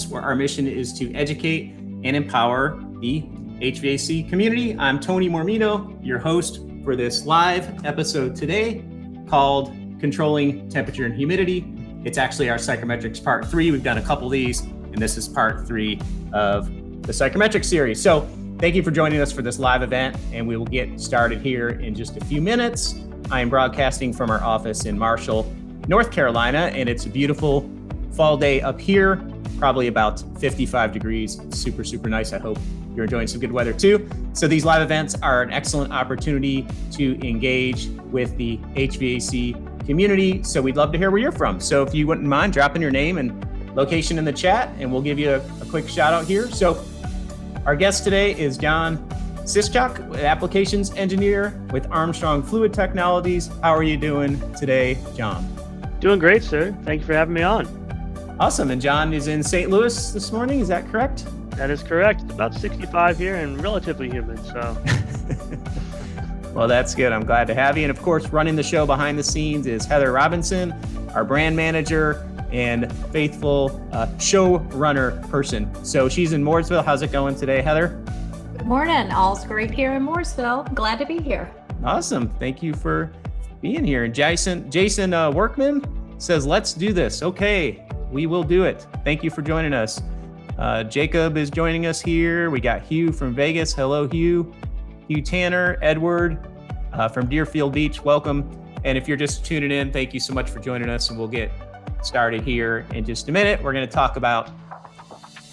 where our mission is to educate and empower the HVAC community. I'm Tony Mormino, your host for this live episode today called Controlling Temperature and Humidity. It's actually our Psychrometrics Part 3. We've done a couple of these, and this is Part 3 of the Psychrometrics series. So thank you for joining us for this live event, and we will get started here in just a few minutes. I am broadcasting from our office in Marshall, North Carolina, and it's a beautiful fall day up here, probably about 55 degrees. Super, super nice. I hope you're enjoying some good weather too. So these live events are an excellent opportunity to engage with the HVAC community. So we'd love to hear where you're from. So if you wouldn't mind dropping your name and location in the chat, and we'll give you a quick shout out here. So our guest today is John Sischak, applications engineer with Armstrong Fluid Technologies. How are you doing today, John? Doing great, sir. Thank you for having me on. Awesome. And John is in St. Louis this morning. Is that correct? That is correct. It's about 65 here and relatively humid. So, well, that's good. I'm glad to have you. And of course, running the show behind the scenes is Heather Robinson, our brand manager and faithful showrunner person. So she's in Mooresville. How's it going today, Heather? Good morning. All's great here in Mooresville. Glad to be here. Awesome. Thank you for being here. And Jason Workman says, let's do this. Okay, we will do it. Thank you for joining us. Jacob is joining us here. We got Hugh from Vegas. Hello, Hugh. Hugh Tanner, Edward from Deerfield Beach. Welcome. And if you're just tuning in, thank you so much for joining us. And we'll get started here in just a minute. We're going to talk about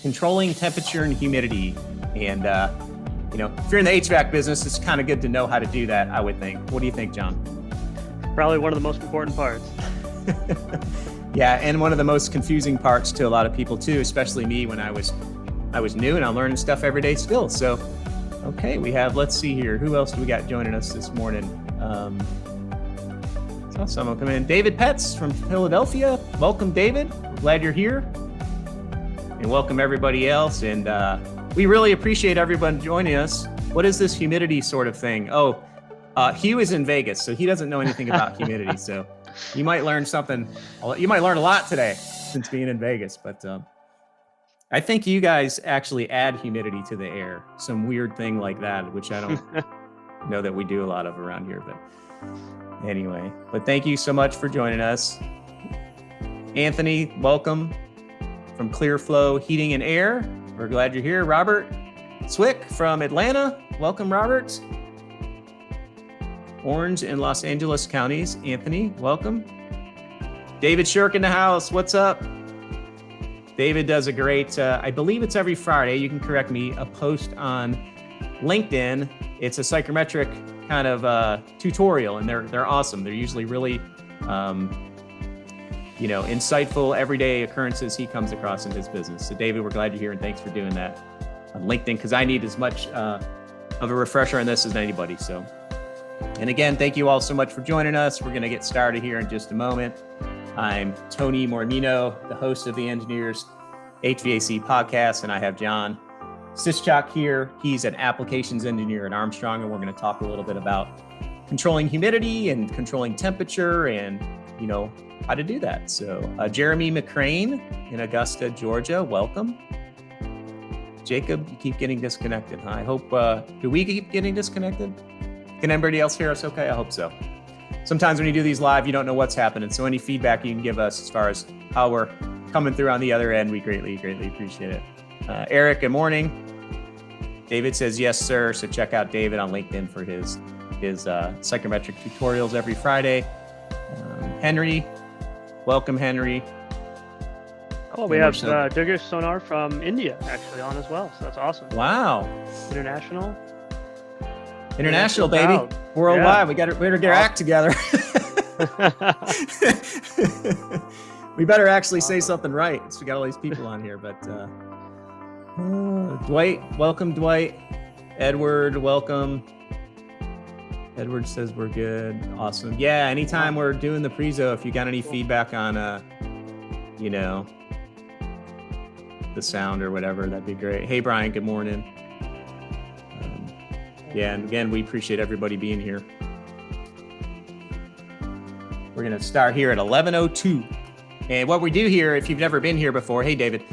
controlling temperature and humidity. And, if you're in the HVAC business, it's kind of good to know how to do that, I would think. What do you think, John? Probably one of the most important parts. Yeah, and one of the most confusing parts to a lot of people too, especially me when I was new, and I'm learning stuff every day still. So, okay, let's see here. Who else do we got joining us this morning? Saw someone come in. David Petz from Philadelphia. Welcome, David. Glad you're here. And welcome everybody else. And we really appreciate everyone joining us. What is this humidity sort of thing? Oh, Hugh is in Vegas, so he doesn't know anything about humidity. So you might learn something. You might learn a lot today since being in Vegas. But I think you guys actually add humidity to the air, some weird thing like that, which I don't know that we do a lot of around here. But anyway, but thank you so much for joining us. Anthony, welcome from Clearflow Heating and Air. We're glad you're here. Robert Swick from Atlanta. Welcome, Robert. Orange and Los Angeles counties. Anthony, welcome. David Shirk in the house. What's up? David does a great, I believe it's every Friday, you can correct me, a post on LinkedIn. It's a psychrometric kind of tutorial, and they're awesome. They're usually really, insightful everyday occurrences he comes across in his business. So David, we're glad you're here, and thanks for doing that on LinkedIn, because I need as much of a refresher on this as anybody. So, and again, thank you all so much for joining us. We're going to get started here in just a moment. I'm Tony Mormino, the host of the Engineers HVAC Podcast, and I have John Sischak here. He's an applications engineer at Armstrong, and we're going to talk a little bit about controlling humidity and controlling temperature and, how to do that. So Jeremy McCrane in Augusta, Georgia, welcome. Jacob, you keep getting disconnected. Huh? I hope, do we keep getting disconnected? Can anybody else hear us okay? I hope so. Sometimes when you do these live, you don't know what's happening. So any feedback you can give us as far as how we're coming through on the other end, we greatly, greatly appreciate it. Eric, good morning. David says, yes, sir. So check out David on LinkedIn for his psychrometric tutorials every Friday. Henry, welcome, Henry. Oh, we have Durgesh Sonar from India actually on as well. So that's awesome. Wow. International, baby. Proud. Worldwide. Yeah. We better get our act together. We better actually say something right. So we got all these people on here, but Dwight, welcome, Dwight. Edward, welcome. Edward says we're good. Awesome. Yeah, anytime we're doing the prezo, if you got any feedback on the sound or whatever, that'd be great. Hey Brian, good morning. And again, we appreciate everybody being here. We're going to start here at 11:02. And what we do here, if you've never been here before, hey, David,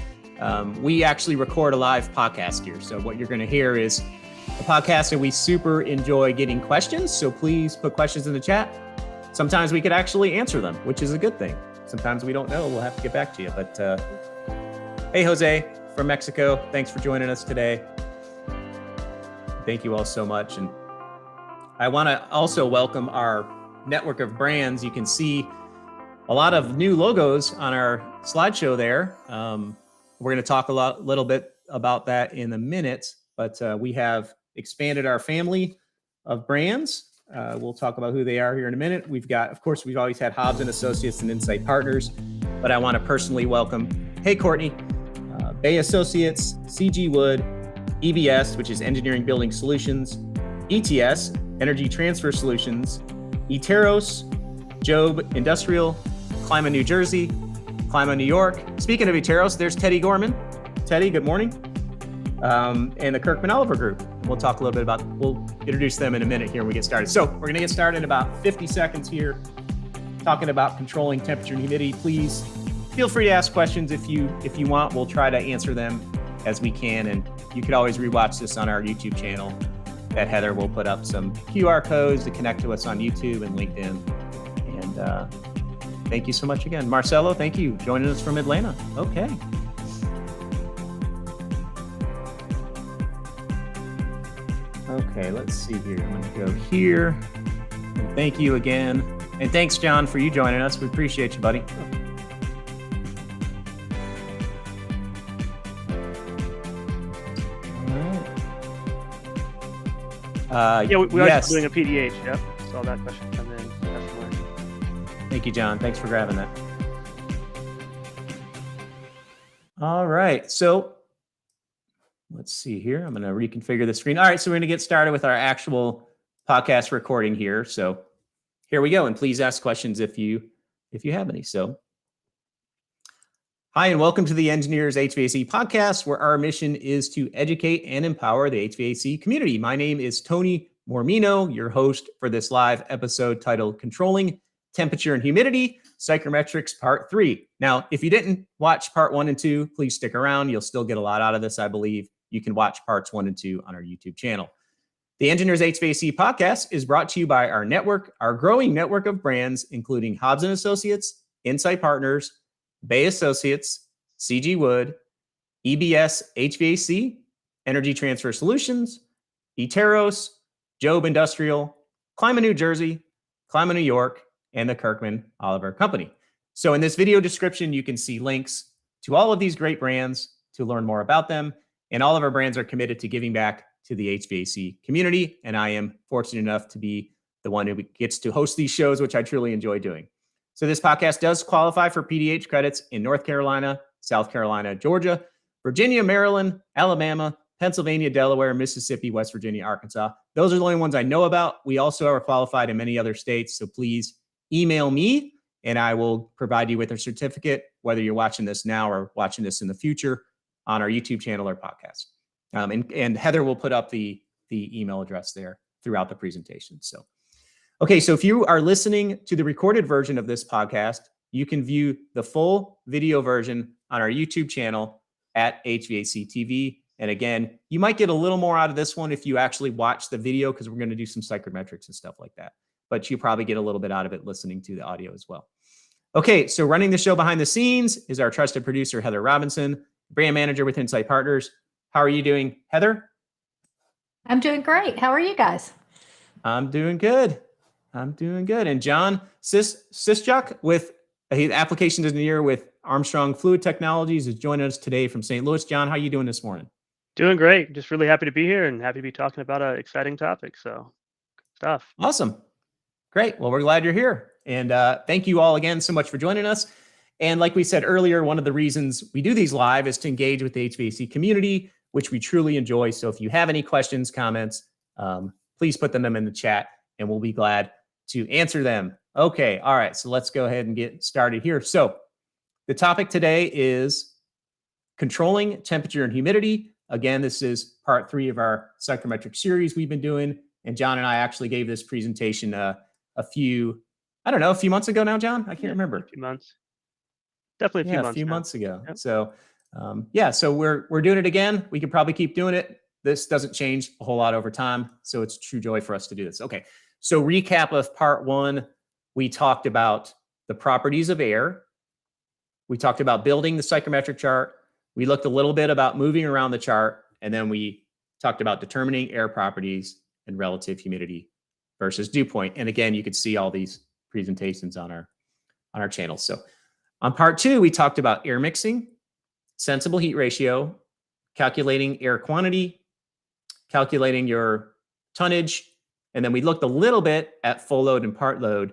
We actually record a live podcast here. So what you're going to hear is a podcast that we super enjoy getting questions. So please put questions in the chat. Sometimes we could actually answer them, which is a good thing. Sometimes we don't know. We'll have to get back to you. But hey, Jose from Mexico, thanks for joining us today. Thank you all so much. And I want to also welcome our network of brands. You can see a lot of new logos on our slideshow there. We're going to talk little bit about that in a minute, but we have expanded our family of brands. We'll talk about who they are here in a minute. We've always had Hobbs and Associates and Insight Partners, but I want to personally welcome, hey, Courtney, Bay Associates, CG Wood, EBS, which is Engineering Building Solutions, ETS, Energy Transfer Solutions, Etairos, Jobe Industrial, Klima, New Jersey, Klima, New York. Speaking of Etairos, there's Teddy Gorman. Teddy, good morning. And the Kirkman Oliver Group. We'll talk a little bit we'll introduce them in a minute here when we get started. So we're going to get started in about 50 seconds here, talking about controlling temperature and humidity. Please feel free to ask questions if you want. We'll try to answer them as we can. And you can always rewatch this on our YouTube channel. That Heather will put up some QR codes to connect to us on YouTube and LinkedIn. And thank you so much again. Marcelo, thank you. Joining us from Atlanta. Okay. Okay, let's see here. I'm going to go here. And thank you again. And thanks, John, for you joining us. We appreciate you, buddy. We are yes. doing a PDH. Yep. Saw that question come in. Thank you, John. Thanks for grabbing that. All right. So let's see here. I'm going to reconfigure the screen. All right. So we're going to get started with our actual podcast recording here. So here we go. And please ask questions if you have any. So hi, and welcome to the Engineers HVAC Podcast, where our mission is to educate and empower the HVAC community. My name is Tony Mormino, your host for this live episode titled Controlling Temperature and Humidity, Psychrometrics Part 3. Now, if you didn't watch Part 1 and 2, please stick around. You'll still get a lot out of this, I believe. You can watch Parts 1 and 2 on our YouTube channel. The Engineers HVAC Podcast is brought to you by our network, our growing network of brands, including Hobbs and Associates, Insight Partners, Bay Associates, CG Wood, EBS HVAC, Energy Transfer Solutions, Etairos, Jobe Industrial, Klima, New Jersey, Klima, New York, and the Kirkman Oliver Company. So in this video description, you can see links to all of these great brands to learn more about them. And all of our brands are committed to giving back to the HVAC community. And I am fortunate enough to be the one who gets to host these shows, which I truly enjoy doing. So this podcast does qualify for PDH credits in North Carolina, South Carolina, Georgia, Virginia, Maryland, Alabama, Pennsylvania, Delaware, Mississippi, West Virginia, Arkansas. Those are the only ones I know about. We also are qualified in many other states. So please email me and I will provide you with a certificate, whether you're watching this now or watching this in the future on our YouTube channel or podcast. And Heather will put up the email address there throughout the presentation. So okay, so if you are listening to the recorded version of this podcast, you can view the full video version on our YouTube channel at HVAC TV. And again, you might get a little more out of this one if you actually watch the video, because we're going to do some psychrometrics and stuff like that. But you probably get a little bit out of it listening to the audio as well. Okay, so running the show behind the scenes is our trusted producer, Heather Robinson, brand manager with Insight Partners. How are you doing, Heather? I'm doing great. How are you guys? I'm doing good. And John Sischak, with an applications engineer with Armstrong Fluid Technologies, is joining us today from St. Louis. John, how are you doing this morning? Doing great. Just really happy to be here and happy to be talking about an exciting topic. So, good stuff. Awesome. Great. Well, we're glad you're here. And thank you all again so much for joining us. And like we said earlier, one of the reasons we do these live is to engage with the HVAC community, which we truly enjoy. So if you have any questions, comments, please put them in the chat and we'll be glad to answer them. Okay. All right. So let's go ahead and get started here. So the topic today is controlling temperature and humidity. Again, this is part 3 of our psychrometric series we've been doing. And John and I actually gave this presentation a few months ago now, John? I can't remember. A few months. Definitely a few months. A few months ago. Yep. So Yeah, so we're doing it again. We could probably keep doing it. This doesn't change a whole lot over time, so it's true joy for us to do this. Okay, so recap of part one, we talked about the properties of air. We talked about building the psychrometric chart. We looked a little bit about moving around the chart, and then we talked about determining air properties and relative humidity versus dew point. And again, you could see all these presentations on our channel. So on part two, we talked about air mixing, sensible heat ratio, calculating air quantity, calculating your tonnage, and then we looked a little bit at full load and part load,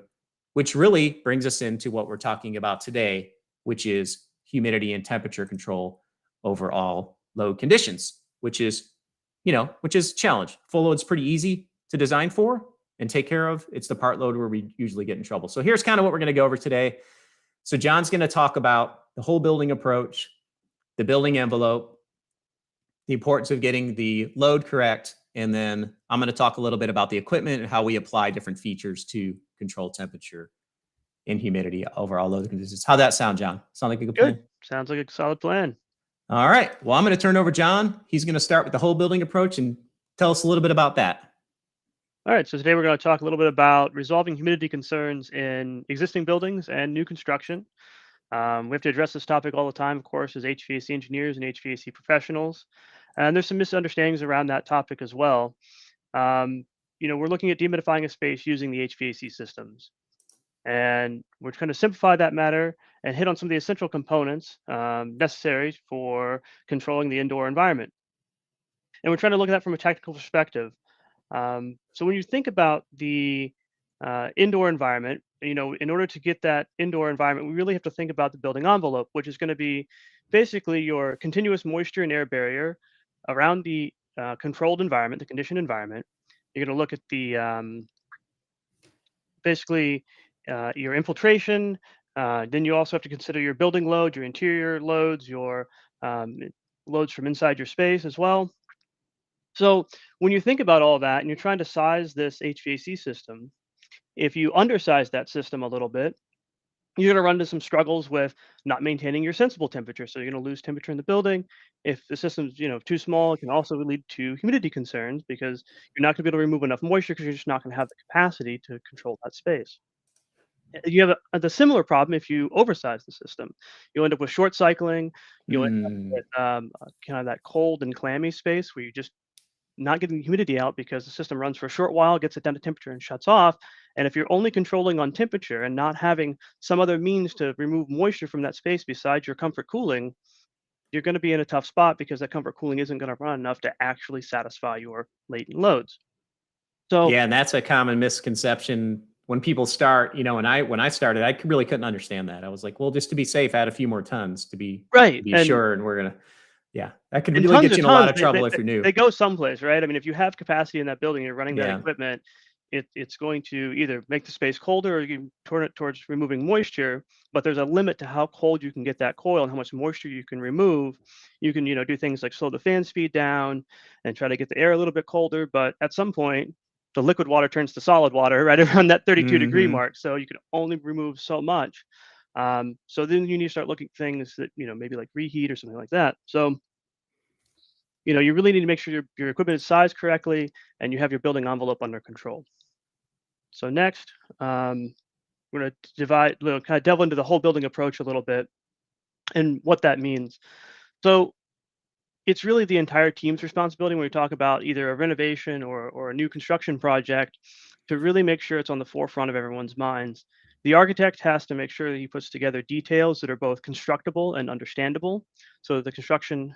which really brings us into what we're talking about today, which is humidity and temperature control over all load conditions, which is a challenge. Full load's pretty easy to design for and take care of. It's the part load where we usually get in trouble. So here's kind of what we're going to go over today. So John's going to talk about the whole building approach, the building envelope, the importance of getting the load correct, and then I'm going to talk a little bit about the equipment and how we apply different features to control temperature and humidity over all load conditions. How'd that sound, John? Sound like a good plan? Sounds like a solid plan. All right. Well, I'm going to turn over John. He's going to start with the whole building approach and tell us a little bit about that. All right. So today we're going to talk a little bit about resolving humidity concerns in existing buildings and new construction. We have to address this topic all the time, of course, as HVAC engineers and HVAC professionals. And there's some misunderstandings around that topic as well. We're looking at dehumidifying a space using the HVAC systems. And we're trying to simplify that matter and hit on some of the essential components necessary for controlling the indoor environment. And we're trying to look at that from a technical perspective. So when you think about the indoor environment, in order to get that indoor environment, we really have to think about the building envelope, which is going to be basically your continuous moisture and air barrier around the controlled environment, the conditioned environment. You're going to look at the your infiltration. Then you also have to consider your building load, your interior loads, your loads from inside your space as well. So when you think about all that and you're trying to size this HVAC system, if you undersize that system a little bit, you're going to run into some struggles with not maintaining your sensible temperature. So you're going to lose temperature in the building. If the system's too small, it can also lead to humidity concerns because you're not going to be able to remove enough moisture because you're just not going to have the capacity to control that space. You have the similar problem if you oversize the system. You'll end up with short cycling. You'll end up with kind of that cold and clammy space where you're just not getting the humidity out because the system runs for a short while, gets it down to temperature and shuts off. And if you're only controlling on temperature and not having some other means to remove moisture from that space besides your comfort cooling, you're going to be in a tough spot because that comfort cooling isn't going to run enough to actually satisfy your latent loads. So yeah, and that's a common misconception when people start. When I started, I really couldn't understand that. I was like, well, just to be safe, add a few more tons to be sure, and we're gonna. Yeah, that could really get you in a lot of trouble if you're new. They go someplace, right? I mean, if you have capacity in that building, you're running that equipment, it's going to either make the space colder or you can turn it towards removing moisture, but there's a limit to how cold you can get that coil and how much moisture you can remove. You can, do things like slow the fan speed down and try to get the air a little bit colder, but at some point, the liquid water turns to solid water right around that 32 degree mark. So you can only remove so much. So then you need to start looking at things that, maybe like reheat or something like that. So, you really need to make sure your equipment is sized correctly and you have your building envelope under control. So next, we're going to kind of delve into the whole building approach a little bit and what that means. So it's really the entire team's responsibility when we talk about either a renovation or a new construction project to really make sure it's on the forefront of everyone's minds. The architect has to make sure that he puts together details that are both constructible and understandable so that the construction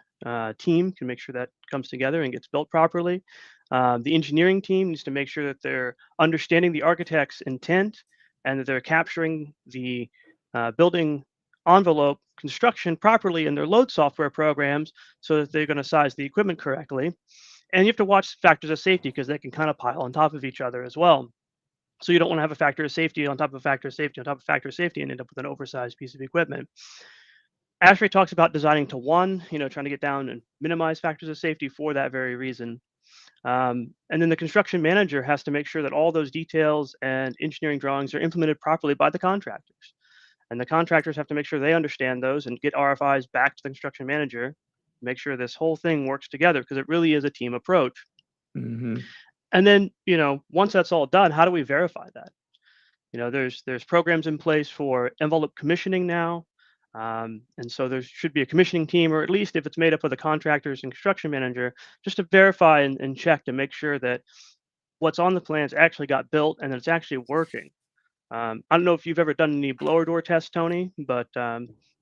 team can make sure that comes together and gets built properly. The engineering team needs to make sure that they're understanding the architect's intent and that they're capturing the building envelope construction properly in their load software programs so that they're going to size the equipment correctly. And you have to watch factors of safety because they can kind of pile on top of each other as well. So you don't want to have a factor of safety on top of a factor of safety on top of a factor of safety and end up with an oversized piece of equipment. ASHRAE talks about designing to one, trying to get down and minimize factors of safety for that very reason. And then the construction manager has to make sure that all those details and engineering drawings are implemented properly by the contractors. And the contractors have to make sure they understand those and get RFIs back to the construction manager, make sure this whole thing works together because it really is a team approach. Mm-hmm. And then, once that's all done, how do we verify that? There's programs in place for envelope commissioning now. And so there should be a commissioning team, or at least if it's made up of the contractors and construction manager, just to verify and check to make sure that what's on the plans actually got built and that it's actually working. I don't know if you've ever done any blower door tests, Tony, but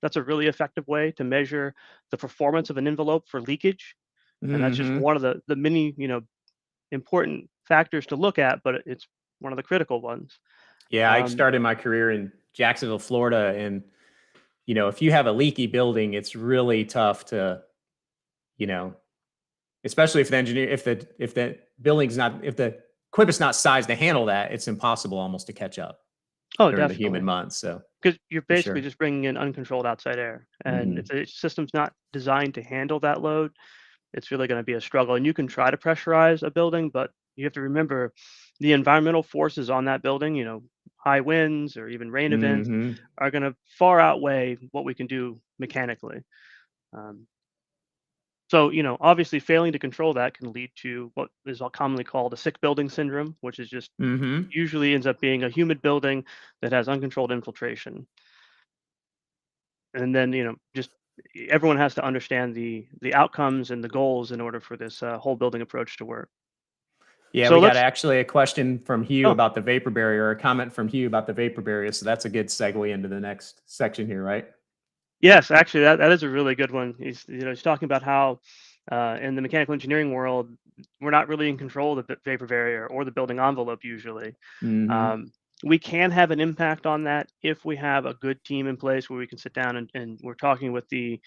that's a really effective way to measure the performance of an envelope for leakage. And that's just Mm-hmm. one of the many, important factors to look at, but it's one of the critical ones. Yeah, I started my career in Jacksonville, Florida, and if you have a leaky building, it's really tough to, especially if the equipment's not sized to handle that, it's impossible almost to catch up Oh, during the definitely. humid months. So Because you're for basically sure. just bringing in uncontrolled outside air. And if Mm-hmm. the system's not designed to handle that load, it's really going to be a struggle. And you can try to pressurize a building, but you have to remember the environmental forces on that building, high winds or even rain events Mm-hmm. are going to far outweigh what we can do mechanically. Um, so, obviously failing to control that can lead to what is commonly called a sick building syndrome, which is just Mm-hmm. usually ends up being a humid building that has uncontrolled infiltration. And then, just everyone has to understand the outcomes and the goals in order for this whole building approach to work. Yeah, So we got let's actually a question from Hugh oh, about the vapor barrier, or a comment from Hugh about the vapor barrier. So that's a good segue into the next section here, right? yes, actually that is a really good one. He's talking about how in the mechanical engineering world, we're not really in control of the vapor barrier or the building envelope usually. Mm-hmm. We can have an impact on that if we have a good team in place where we can sit down and we're talking with the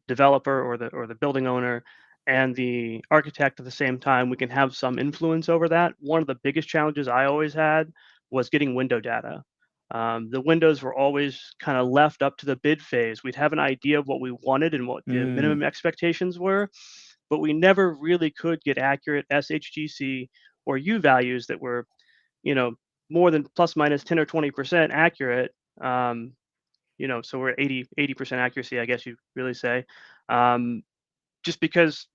developer or the building owner and the architect at the same time. We can have some influence over that. One of the biggest challenges I always had was getting window data. The windows were always kind of left up to the bid phase. We'd have an idea of what we wanted and what the Mm. minimum expectations were, but we never really could get accurate SHGC or U values that were, you know, more than plus minus 10 or 20% accurate. So we're 80% accuracy, I guess you really say. Just because,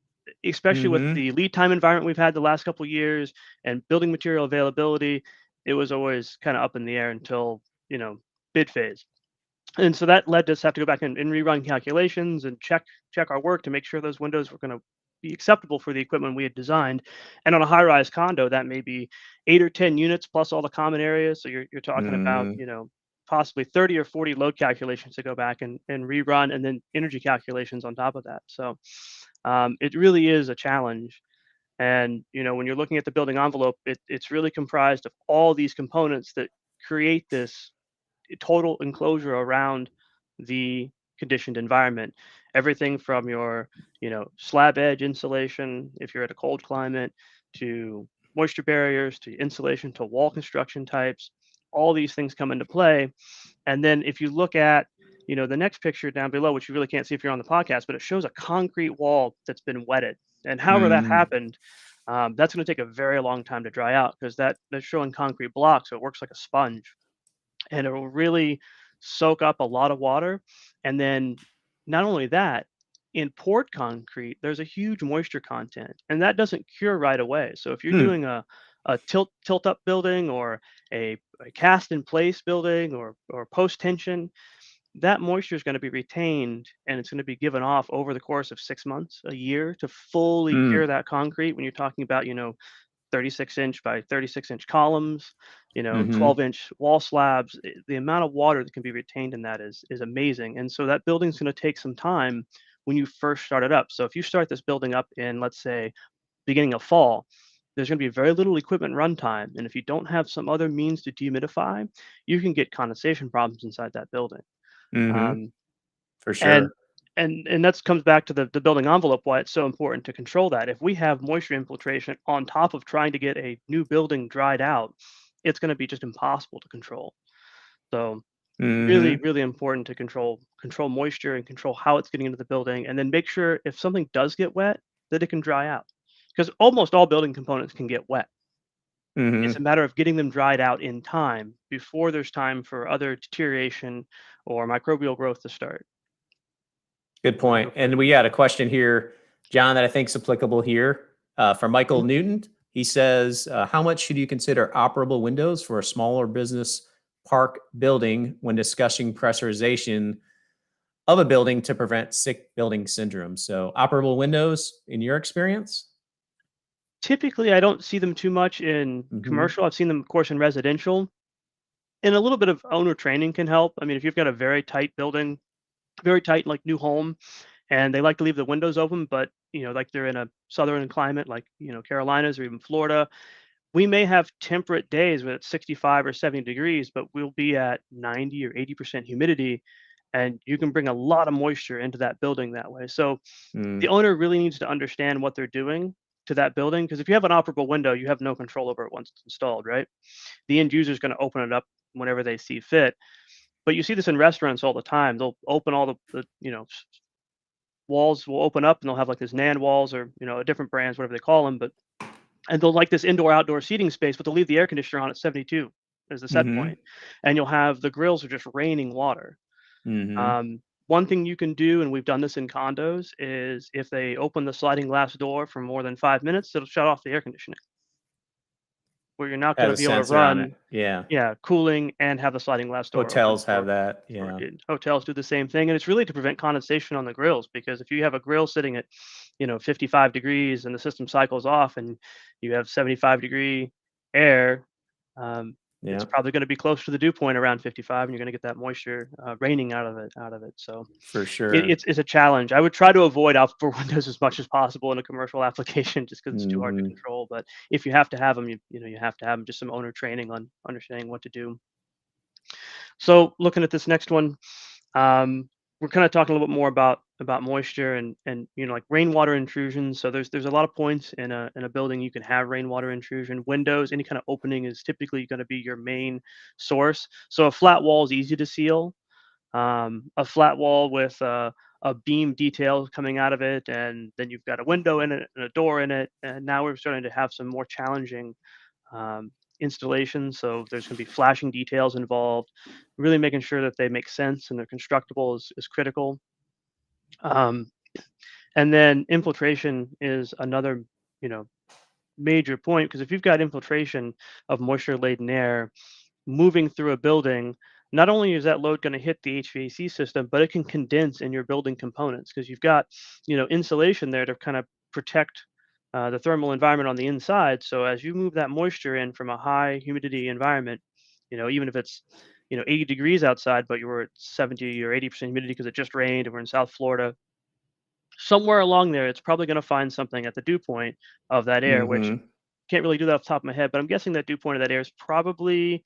especially with Mm-hmm. the lead time environment we've had the last couple of years and building material availability, it was always kind of up in the air until, bid phase. And so that led us to have to go back and rerun calculations and check our work to make sure those windows were going to be acceptable for the equipment we had designed. And on a high-rise condo, that may be 8 or 10 units plus all the common areas. So you're talking about, Mm-hmm. possibly 30 or 40 load calculations to go back and rerun, and then energy calculations on top of that. So it really is a challenge. And when you're looking at the building envelope, it's really comprised of all these components that create this total enclosure around the conditioned environment. Everything from your, slab edge insulation, if you're at a cold climate, to moisture barriers, to insulation, to wall construction types, all these things come into play. And then if you look at, the next picture down below, which you really can't see if you're on the podcast, but it shows a concrete wall that's been wetted. And however that Mm-hmm. happened, that's going to take a very long time to dry out because that's showing concrete blocks, so it works like a sponge and it will really soak up a lot of water. And then not only that, in poured concrete, there's a huge moisture content, and that doesn't cure right away. So if you're Mm. doing a tilt up building or a cast in place building or post tension, that moisture is going to be retained and it's going to be given off over the course of 6 months, a year to fully cure Mm. that concrete. When you're talking about 36-inch by 36-inch columns, Mm-hmm. 12-inch wall slabs. The amount of water that can be retained in that is amazing. And so that building's going to take some time when you first start it up. So if you start this building up in, let's say, beginning of fall, there's going to be very little equipment runtime. And if you don't have some other means to dehumidify, you can get condensation problems inside that building. Mm-hmm. Um, For and sure. and that comes back to the building envelope, why it's so important to control that. If we have moisture infiltration on top of trying to get a new building dried out, it's going to be just impossible to control. So really, Mm-hmm. really important to control moisture and control how it's getting into the building, and then make sure if something does get wet that it can dry out, because almost all building components can get wet. It's a matter of getting them dried out in time before there's time for other deterioration or microbial growth to start. Good point. And we got a question here, John, that I think is applicable here from Michael Newton. He says, how much should you consider operable windows for a smaller business park building when discussing pressurization of a building to prevent sick building syndrome? So operable windows in your experience? Typically, I don't see them too much in commercial. I've seen them, of course, in residential. And a little bit of owner training can help. I mean, if you've got a very tight building, very tight, like new home, and they like to leave the windows open, but like they're in a southern climate, like Carolinas or even Florida, we may have temperate days when it's 65 or 70 degrees, but we'll be at 90 or 80% humidity, and you can bring a lot of moisture into that building that way. So the owner really needs to understand what they're doing to that building, because if you have an operable window, you have no control over it once it's installed, right? The end user is going to open it up whenever they see fit. But you see this in restaurants all the time. They'll open all the walls will open up, and they'll have like this NAND walls or different brands, whatever they call them. And they'll like this indoor outdoor seating space, but they'll leave the air conditioner on at 72 as the set point, and you'll have the grills are just raining water. One thing you can do, and we've done this in condos, is if they open the sliding glass door for more than 5 minutes, it'll shut off the air conditioning, where you're not going to be able to run cooling and have the sliding glass door Hotels open. have that. Yeah. Hotels do the same thing, and it's really to prevent condensation on the grills, because if you have a grill sitting at 55 degrees and the system cycles off and you have 75-degree air, it's probably going to be close to the dew point around 55, and you're going to get that moisture raining out of it. So for sure, it's a challenge. I would try to avoid outdoor windows as much as possible in a commercial application, just because it's too hard to control. But if you have to have them, you have to have them. Just some owner training on understanding what to do. So looking at this next one, we're kind of talking a little bit more about moisture and like rainwater intrusion. So there's a lot of points in a building you can have rainwater intrusion. Windows, any kind of opening is typically going to be your main source. So a flat wall is easy to seal. A flat wall with a beam detail coming out of it, and then you've got a window in it and a door in it, and now we're starting to have some more challenging installations. So there's going to be flashing details involved. Really making sure that they make sense and they're constructible is critical. And then infiltration is another major point, because if you've got infiltration of moisture laden air moving through a building, not only is that load going to hit the HVAC system, but it can condense in your building components, because you've got insulation there to kind of protect the thermal environment on the inside. So as you move that moisture in from a high humidity environment, even if it's 80 degrees outside, but you were at 70 or 80% humidity because it just rained and we're in South Florida, somewhere along there, it's probably going to find something at the dew point of that air, which can't really do that off the top of my head, but I'm guessing that dew point of that air is probably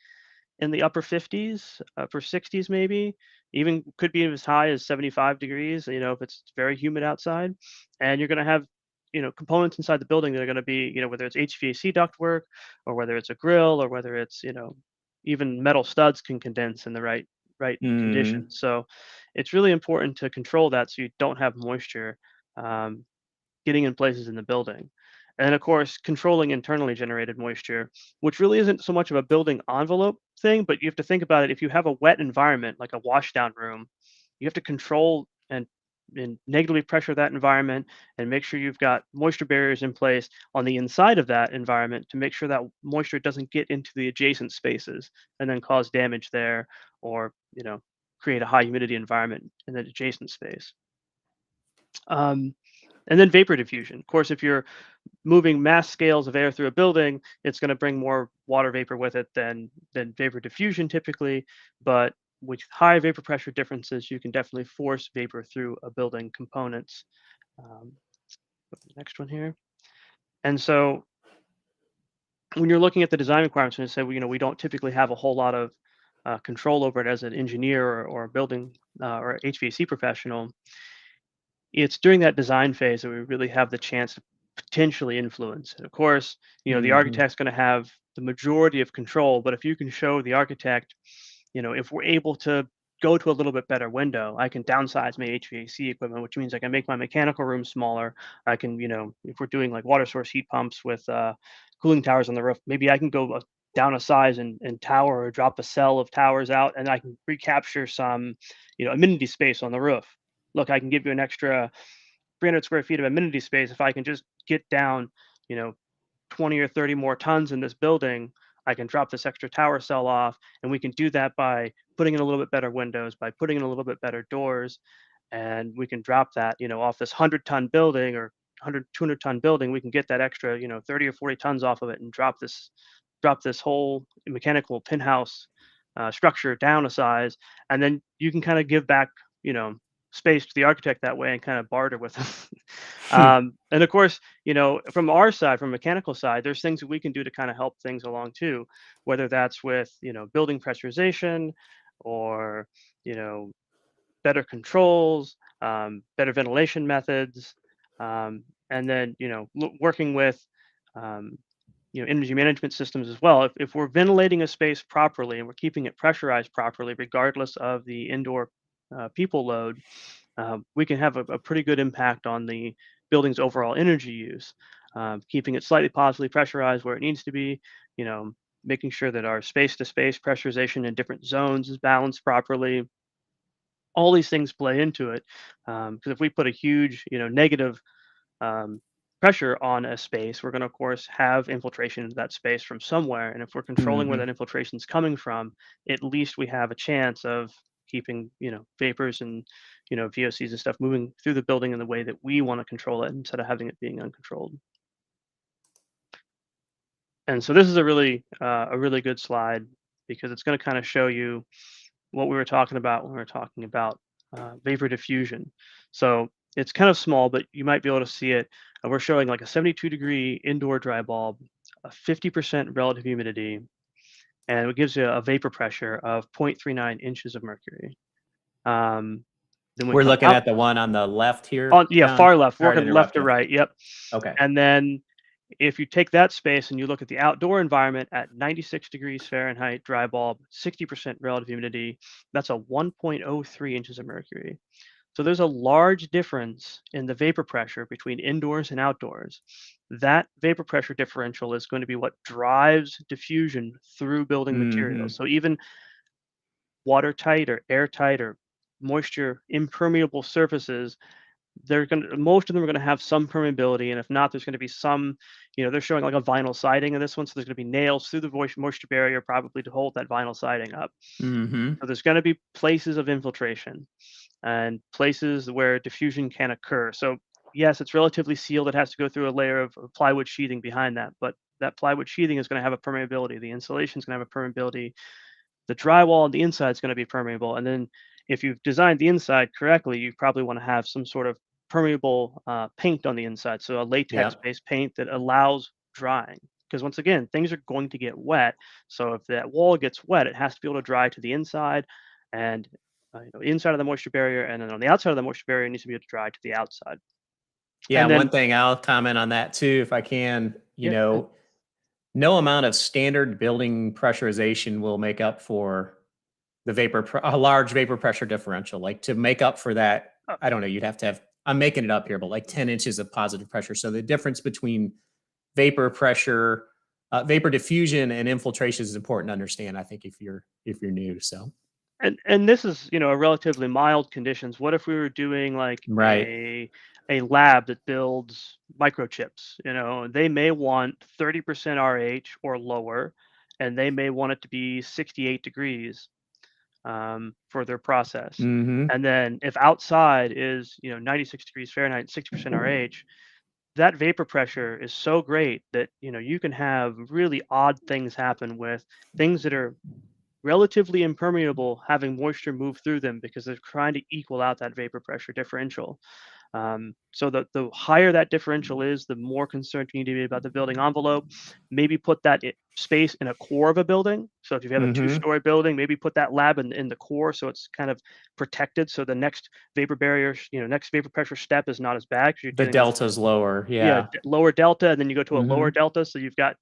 in the upper 50s, upper 60s maybe, even could be as high as 75 degrees, if it's very humid outside. And you're going to have components inside the building that are going to be, whether it's HVAC ductwork or whether it's a grill or whether it's, even metal studs can condense in the right conditions. So it's really important to control that so you don't have moisture getting in places in the building. And of course, controlling internally generated moisture, which really isn't so much of a building envelope thing, but you have to think about it. If you have a wet environment, like a washdown room, you have to control and negatively pressure that environment and make sure you've got moisture barriers in place on the inside of that environment to make sure that moisture doesn't get into the adjacent spaces and then cause damage there, or create a high humidity environment in the adjacent space. And then vapor diffusion. Of course, if you're moving mass scales of air through a building, it's going to bring more water vapor with it than vapor diffusion typically. But with high vapor pressure differences, you can definitely force vapor through a building components. Next one here. And so when you're looking at the design requirements, and say, we don't typically have a whole lot of control over it as an engineer or a building or HVAC professional, it's during that design phase that we really have the chance to potentially influence. And of course, the architect's going to have the majority of control, but if you can show the architect, if we're able to go to a little bit better window, I can downsize my HVAC equipment, which means I can make my mechanical room smaller. I can, if we're doing like water source heat pumps with cooling towers on the roof. Maybe I can go down a size and tower, or drop a cell of towers out, and I can recapture some, amenity space on the roof. Look, I can give you an extra 300 square feet of amenity space if I can just get down, you know, 20 or 30 more tons in this building. I can drop this extra tower cell off, and we can do that by putting in a little bit better windows, by putting in a little bit better doors, and we can drop that, off this 100-ton building or 100, 200-ton building. We can get that extra, 30 or 40 tons off of it and drop this whole mechanical pinhouse structure down a size, and then you can kind of give back, space to the architect that way and kind of barter with them. And of course, from our side, from mechanical side, there's things that we can do to kind of help things along too, whether that's with, building pressurization or, better controls, better ventilation methods, and then, working with, energy management systems as well. If we're ventilating a space properly and we're keeping it pressurized properly, regardless of the indoor people load, we can have a pretty good impact on the building's overall energy use, keeping it slightly positively pressurized where it needs to be, making sure that our space-to-space pressurization in different zones is balanced properly. All these things play into it, because if we put a huge, negative pressure on a space, we're going to, of course, have infiltration into that space from somewhere. And if we're controlling where that infiltration is coming from, at least we have a chance of keeping, vapors and, VOCs and stuff moving through the building in the way that we want to control it instead of having it being uncontrolled. And so this is a really good slide, because it's going to kind of show you what we were talking about when we were talking about vapor diffusion. So it's kind of small, but you might be able to see it. We're showing like a 72-degree indoor dry bulb, a 50% relative humidity, and it gives you a vapor pressure of 0.39 inches of mercury. Then we're looking at the one on the left here. Far left, working left to right. Yep. Okay. And then if you take that space and you look at the outdoor environment at 96 degrees Fahrenheit, dry bulb, 60% relative humidity, that's a 1.03 inches of mercury. So there's a large difference in the vapor pressure between indoors and outdoors. That vapor pressure differential is going to be what drives diffusion through building materials. So even watertight or airtight or moisture impermeable surfaces, most of them are going to have some permeability, and if not, there's going to be some, they're showing like a vinyl siding in this one, so there's going to be nails through the moisture barrier probably to hold that vinyl siding up. So there's going to be places of infiltration and places where diffusion can occur. So yes, it's relatively sealed. It has to go through a layer of plywood sheathing behind that, but that plywood sheathing is going to have a permeability. The insulation is going to have a permeability. The drywall on the inside is going to be permeable, and then if you've designed the inside correctly, you probably want to have some sort of permeable paint on the inside. So a latex-based paint that allows drying. Because once again, things are going to get wet. So if that wall gets wet, it has to be able to dry to the inside and inside of the moisture barrier. And then on the outside of the moisture barrier, it needs to be able to dry to the outside. Yeah, and then, one thing I'll comment on that too, if I can, no amount of standard building pressurization will make up for the a large vapor pressure differential. Like to make up for that, I don't know, you'd have to have, I'm making it up here, but like 10 inches of positive pressure. So the difference between vapor pressure, vapor diffusion and infiltration is important to understand, I think, if you're new. So and this is, a relatively mild conditions. What if we were doing like a lab that builds microchips? They may want 30% RH or lower, and they may want it to be 68 degrees for their process. And then if outside is 96 degrees Fahrenheit, 60% RH, that vapor pressure is so great that you can have really odd things happen with things that are relatively impermeable having moisture move through them because they're trying to equal out that vapor pressure differential. So the higher that differential is, the more concerned you need to be about the building envelope. Maybe put that space in a core of a building. So if you have a 2-story building, maybe put that lab in the core so it's kind of protected. So the next vapor barrier, next vapor pressure step is not as bad. The delta's lower. Yeah, lower delta, and then you go to a lower delta. So you've got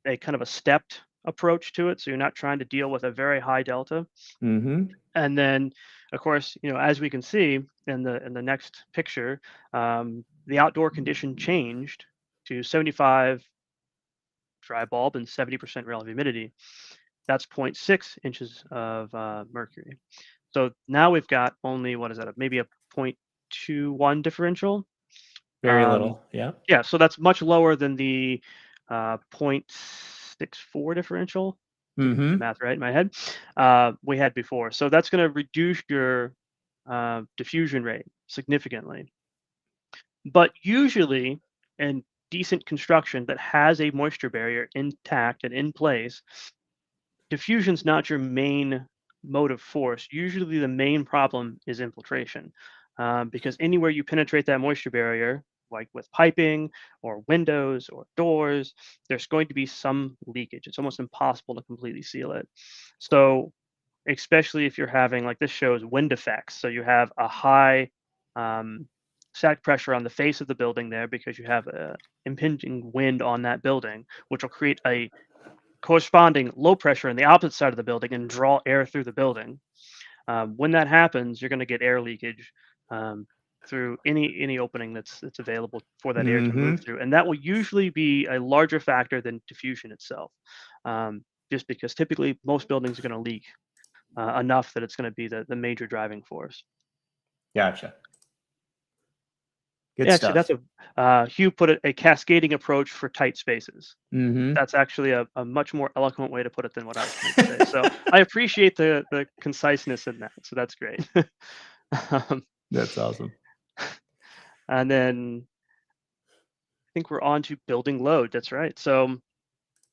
a kind of a stepped approach to it. So you're not trying to deal with a very high delta. And then, of course, as we can see in the next picture, the outdoor condition changed to 75 dry bulb and 70% relative humidity. That's 0.6 inches of mercury. So now we've got only, what is that, maybe a 0.21 differential? Very little. Yeah. Yeah, so that's much lower than the 0.64 differential. Mm-hmm. Math right in my head. We had before. So that's going to reduce your diffusion rate significantly. But usually in decent construction that has a moisture barrier intact and in place, diffusion's not your main motive force. Usually the main problem is infiltration, because anywhere you penetrate that moisture barrier, like with piping or windows or doors, there's going to be some leakage. It's almost impossible to completely seal it. So especially if you're having, like this shows wind effects. So you have a high static pressure on the face of the building there because you have a impinging wind on that building, which will create a corresponding low pressure on the opposite side of the building and draw air through the building. When that happens, you're going to get air leakage through any opening that's available for that air to move through, and that will usually be a larger factor than diffusion itself, just because typically most buildings are going to leak enough that it's going to be the major driving force. Gotcha. Good Yeah, stuff. actually, that's Hugh put it, a cascading approach for tight spaces. Mm-hmm. That's actually a much more eloquent way to put it than what I was going to say. So I appreciate the conciseness in that. So that's great. That's awesome. And then I think we're on to building load. That's right. So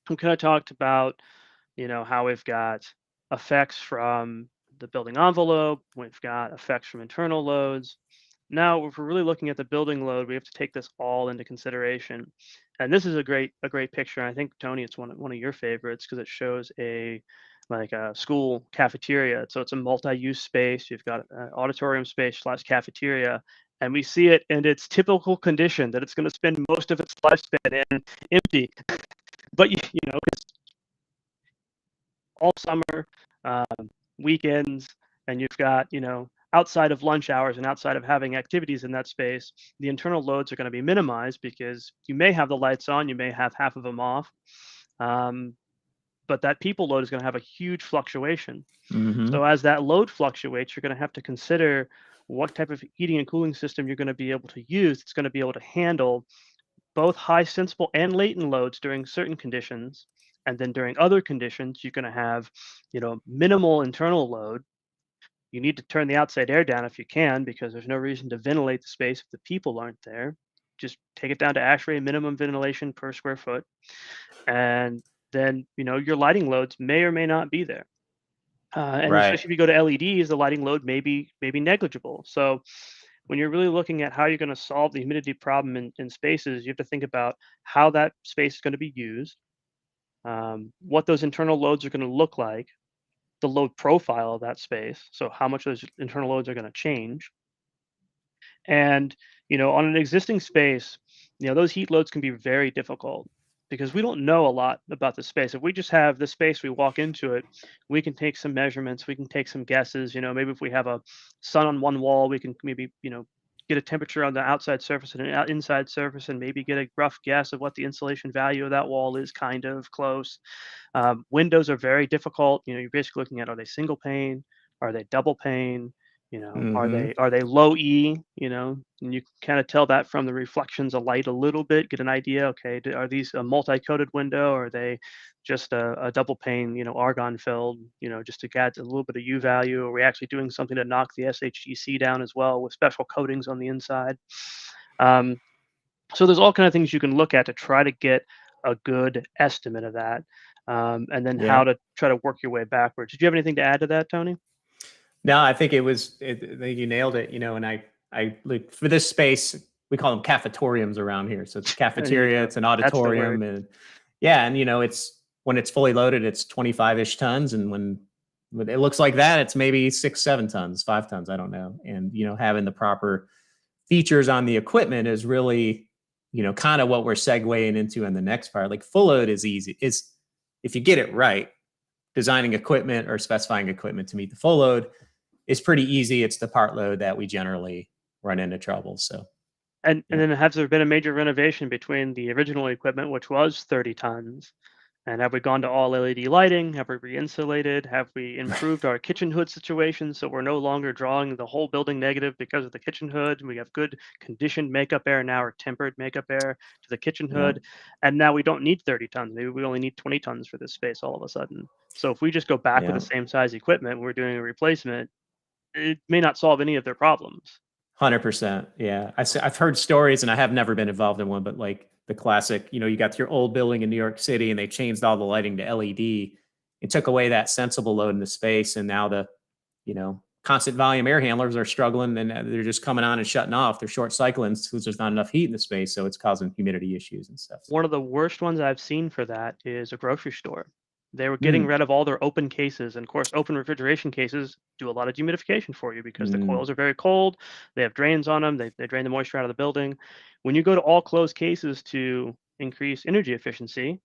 we kind of talked about, how we've got effects from the building envelope. We've got effects from internal loads. Now, if we're really looking at the building load, we have to take this all into consideration. And this is a great picture. And I think, Tony, it's one of your favorites because it shows a school cafeteria. So it's a multi-use space. You've got an auditorium space / cafeteria. And we see it in its typical condition that it's going to spend most of its lifespan in empty. But, because all summer, weekends, and you've got, outside of lunch hours and outside of having activities in that space, the internal loads are going to be minimized because you may have the lights on, you may have half of them off, but that people load is going to have a huge fluctuation. Mm-hmm. So as that load fluctuates, you're going to have to consider what type of heating and cooling system you're going to be able to use. It's going to be able to handle both high sensible and latent loads during certain conditions. And then during other conditions, you're going to have, minimal internal load. You need to turn the outside air down if you can, because there's no reason to ventilate the space if the people aren't there. Just take it down to ASHRAE minimum ventilation per square foot. And then, your lighting loads may or may not be there. And Right. especially if you go to LEDs, the lighting load may be negligible. So when you're really looking at how you're going to solve the humidity problem in spaces, you have to think about how that space is going to be used, what those internal loads are going to look like, the load profile of that space, so how much those internal loads are going to change. And on an existing space, those heat loads can be very difficult because we don't know a lot about the space. If we just have the space, we walk into it, we can take some measurements, we can take some guesses. Maybe if we have a sun on one wall, we can maybe get a temperature on the outside surface and an inside surface, and maybe get a rough guess of what the insulation value of that wall is, kind of close. Windows are very difficult. You're basically looking at, are they single pane? Are they double pane? Are they low E? And you can kind of tell that from the reflections of light a little bit, get an idea. Okay, are these a multi-coated window? Or are they just a double pane, argon filled, just to add a little bit of U value? Are we actually doing something to knock the SHGC down as well with special coatings on the inside? So there's all kind of things you can look at to try to get a good estimate of that, and then how to try to work your way backwards. Did you have anything to add to that, Tony? No, I think I think you nailed it, and I look for this space. We call them cafetoriums around here. So it's a cafeteria, it's an auditorium, and it's, when it's fully loaded, it's 25-ish tons. And when it looks like that, it's maybe 6, 7 tons, 5 tons, I don't know. And, having the proper features on the equipment is really, kind of what we're segueing into in the next part. Like full load is easy. If you get it right, designing equipment or specifying equipment to meet the full load is pretty easy. It's the part load that we generally run into trouble. So, and then has there been a major renovation between the original equipment, which was 30 tons, And have we gone to all LED lighting? Have we re-insulated? Have we improved our kitchen hood situation so we're no longer drawing the whole building negative because of the kitchen hood? We have good conditioned makeup air now, or tempered makeup air to the kitchen Yeah. hood. And now we don't need 30 tons. Maybe we only need 20 tons for this space all of a sudden. So if we just go back with Yeah. the same size equipment, we're doing a replacement, it may not solve any of their problems. 100%. Yeah. I've heard stories, and I have never been involved in one, but like the classic, you got your old building in New York City and they changed all the lighting to LED and took away that sensible load in the space. And now the, constant volume air handlers are struggling, and they're just coming on and shutting off. They're short cycling because there's not enough heat in the space. So it's causing humidity issues and stuff. One of the worst ones I've seen for that is a grocery store. They were getting rid of all their open cases. And of course, open refrigeration cases do a lot of dehumidification for you because the coils are very cold. They have drains on them. They drain the moisture out of the building. When you go to all closed cases to increase energy efficiency,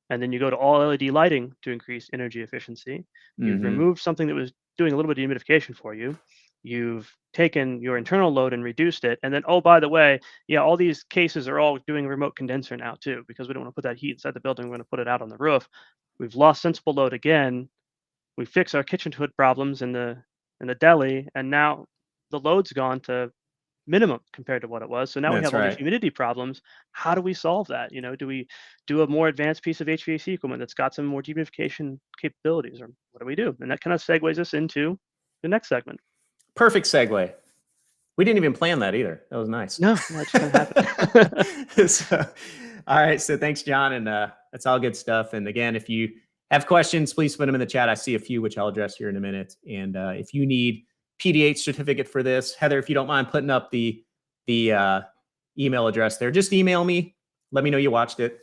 and then you go to all LED lighting to increase energy efficiency, you've removed something that was doing a little bit of dehumidification for you. You've taken your internal load and reduced it. And then, oh, by the way, yeah, all these cases are all doing a remote condenser now too, because we don't want to put that heat inside the building. We're going to put it out on the roof. We've lost sensible load again. We fix our kitchen hood problems in the deli, and now the load's gone to minimum compared to what it was. So now we That's have all these right. humidity problems. How do we solve that? Do we do a more advanced piece of HVAC equipment that's got some more dehumidification capabilities, or what do we do? And that kind of segues us into the next segment. Perfect segue. We didn't even plan that either. That was nice. No, that just kind of happened. So, all right. So thanks, John. And that's all good stuff. And again, if you have questions, please put them in the chat. I see a few, which I'll address here in a minute. And if you need PDH certificate for this, Heather, if you don't mind putting up the email address there, just email me. Let me know you watched it,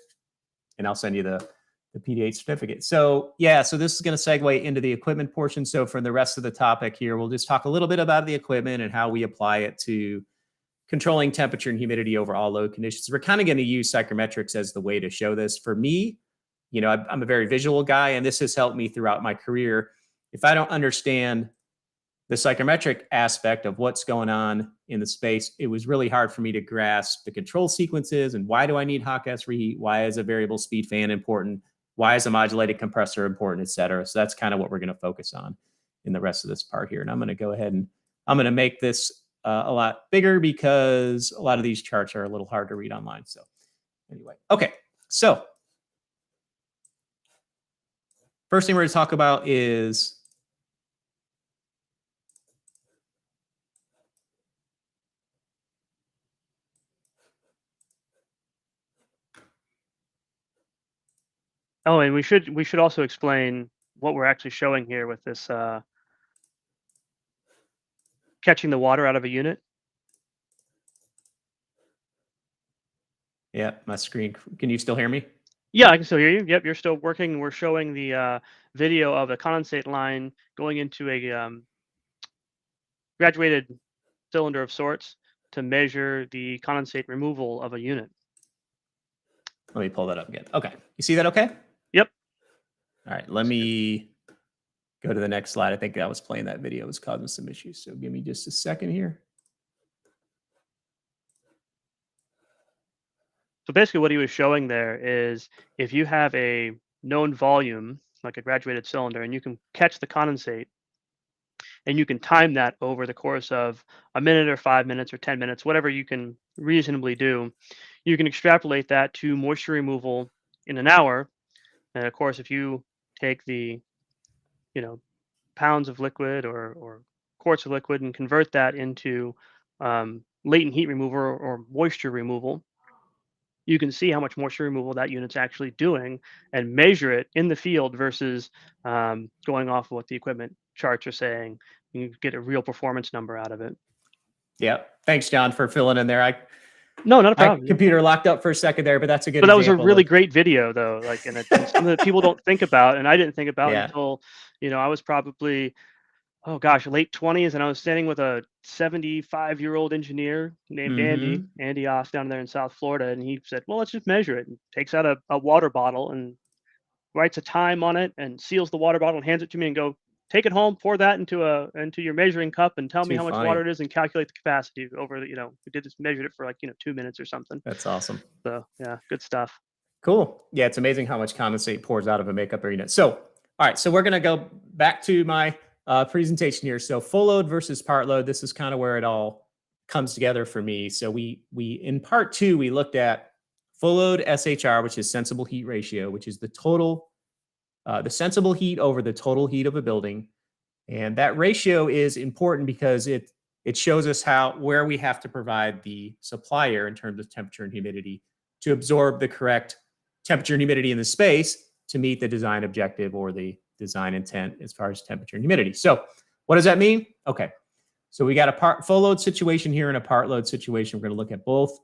and I'll send you the PDH certificate. So yeah, so this is going to segue into the equipment portion. So for the rest of the topic here, we'll just talk a little bit about the equipment and how we apply it to controlling temperature and humidity over all load conditions. We're kind of going to use Psychrometrics as the way to show this. For me, I'm a very visual guy, and this has helped me throughout my career. If I don't understand the psychrometric aspect of what's going on in the space, it was really hard for me to grasp the control sequences and why do I need hot gas reheat? Why is a variable speed fan important? Why is a modulated compressor important, et cetera? So that's kind of what we're going to focus on in the rest of this part here. And I'm going to go ahead and I'm going to make this a lot bigger because a lot of these charts are a little hard to read online. So anyway, okay. So first thing we're going to talk about is Oh, and we should also explain what we're actually showing here with this catching the water out of a unit. Yeah, my screen. Can you still hear me? Yeah, I can still hear you. Yep, you're still working. We're showing the video of a condensate line going into a graduated cylinder of sorts to measure the condensate removal of a unit. Let me pull that up again. Okay. You see that okay? Yep. All right. Let me go to the next slide. I think I was playing that video. It was causing some issues. So give me just a second here. So basically what he was showing there is if you have a known volume, like a graduated cylinder, and you can catch the condensate, and you can time that over the course of a minute or 5 minutes or 10 minutes, whatever you can reasonably do, you can extrapolate that to moisture removal in an hour. And of course, if you take the, pounds of liquid or quarts of liquid and convert that into latent heat removal or moisture removal, you can see how much moisture removal that unit's actually doing and measure it in the field versus going off of what the equipment charts are saying. You get a real performance number out of it. Yeah. Thanks, John, for filling in there. No, not a problem. My computer locked up for a second there, but that's a good But that was a really of... great video, though. Like, and it's something that people don't think about, and I didn't think about until, I was probably, late 20s, and I was standing with a 75-year-old engineer named Andy Off down there in South Florida, and he said, well, let's just measure it. And takes out a water bottle and writes a time on it and seals the water bottle and hands it to me and go, take it home, pour that into your measuring cup and tell me how much water it is and calculate the capacity over, we did this, measured it for 2 minutes or something. That's awesome. So yeah, good stuff. Cool. Yeah, it's amazing how much condensate pours out of a makeup air unit. So, all right, so we're going to go back to my presentation here. So full load versus part load, this is kind of where it all comes together for me. So we in part 2, we looked at full load SHR, which is sensible heat ratio, which is the total, the sensible heat over the total heat of a building. And that ratio is important because it shows us where we have to provide the supply air in terms of temperature and humidity to absorb the correct temperature and humidity in the space to meet the design objective or the design intent as far as temperature and humidity. So what does that mean? Okay. So we got a full load situation here and a part load situation. We're going to look at both.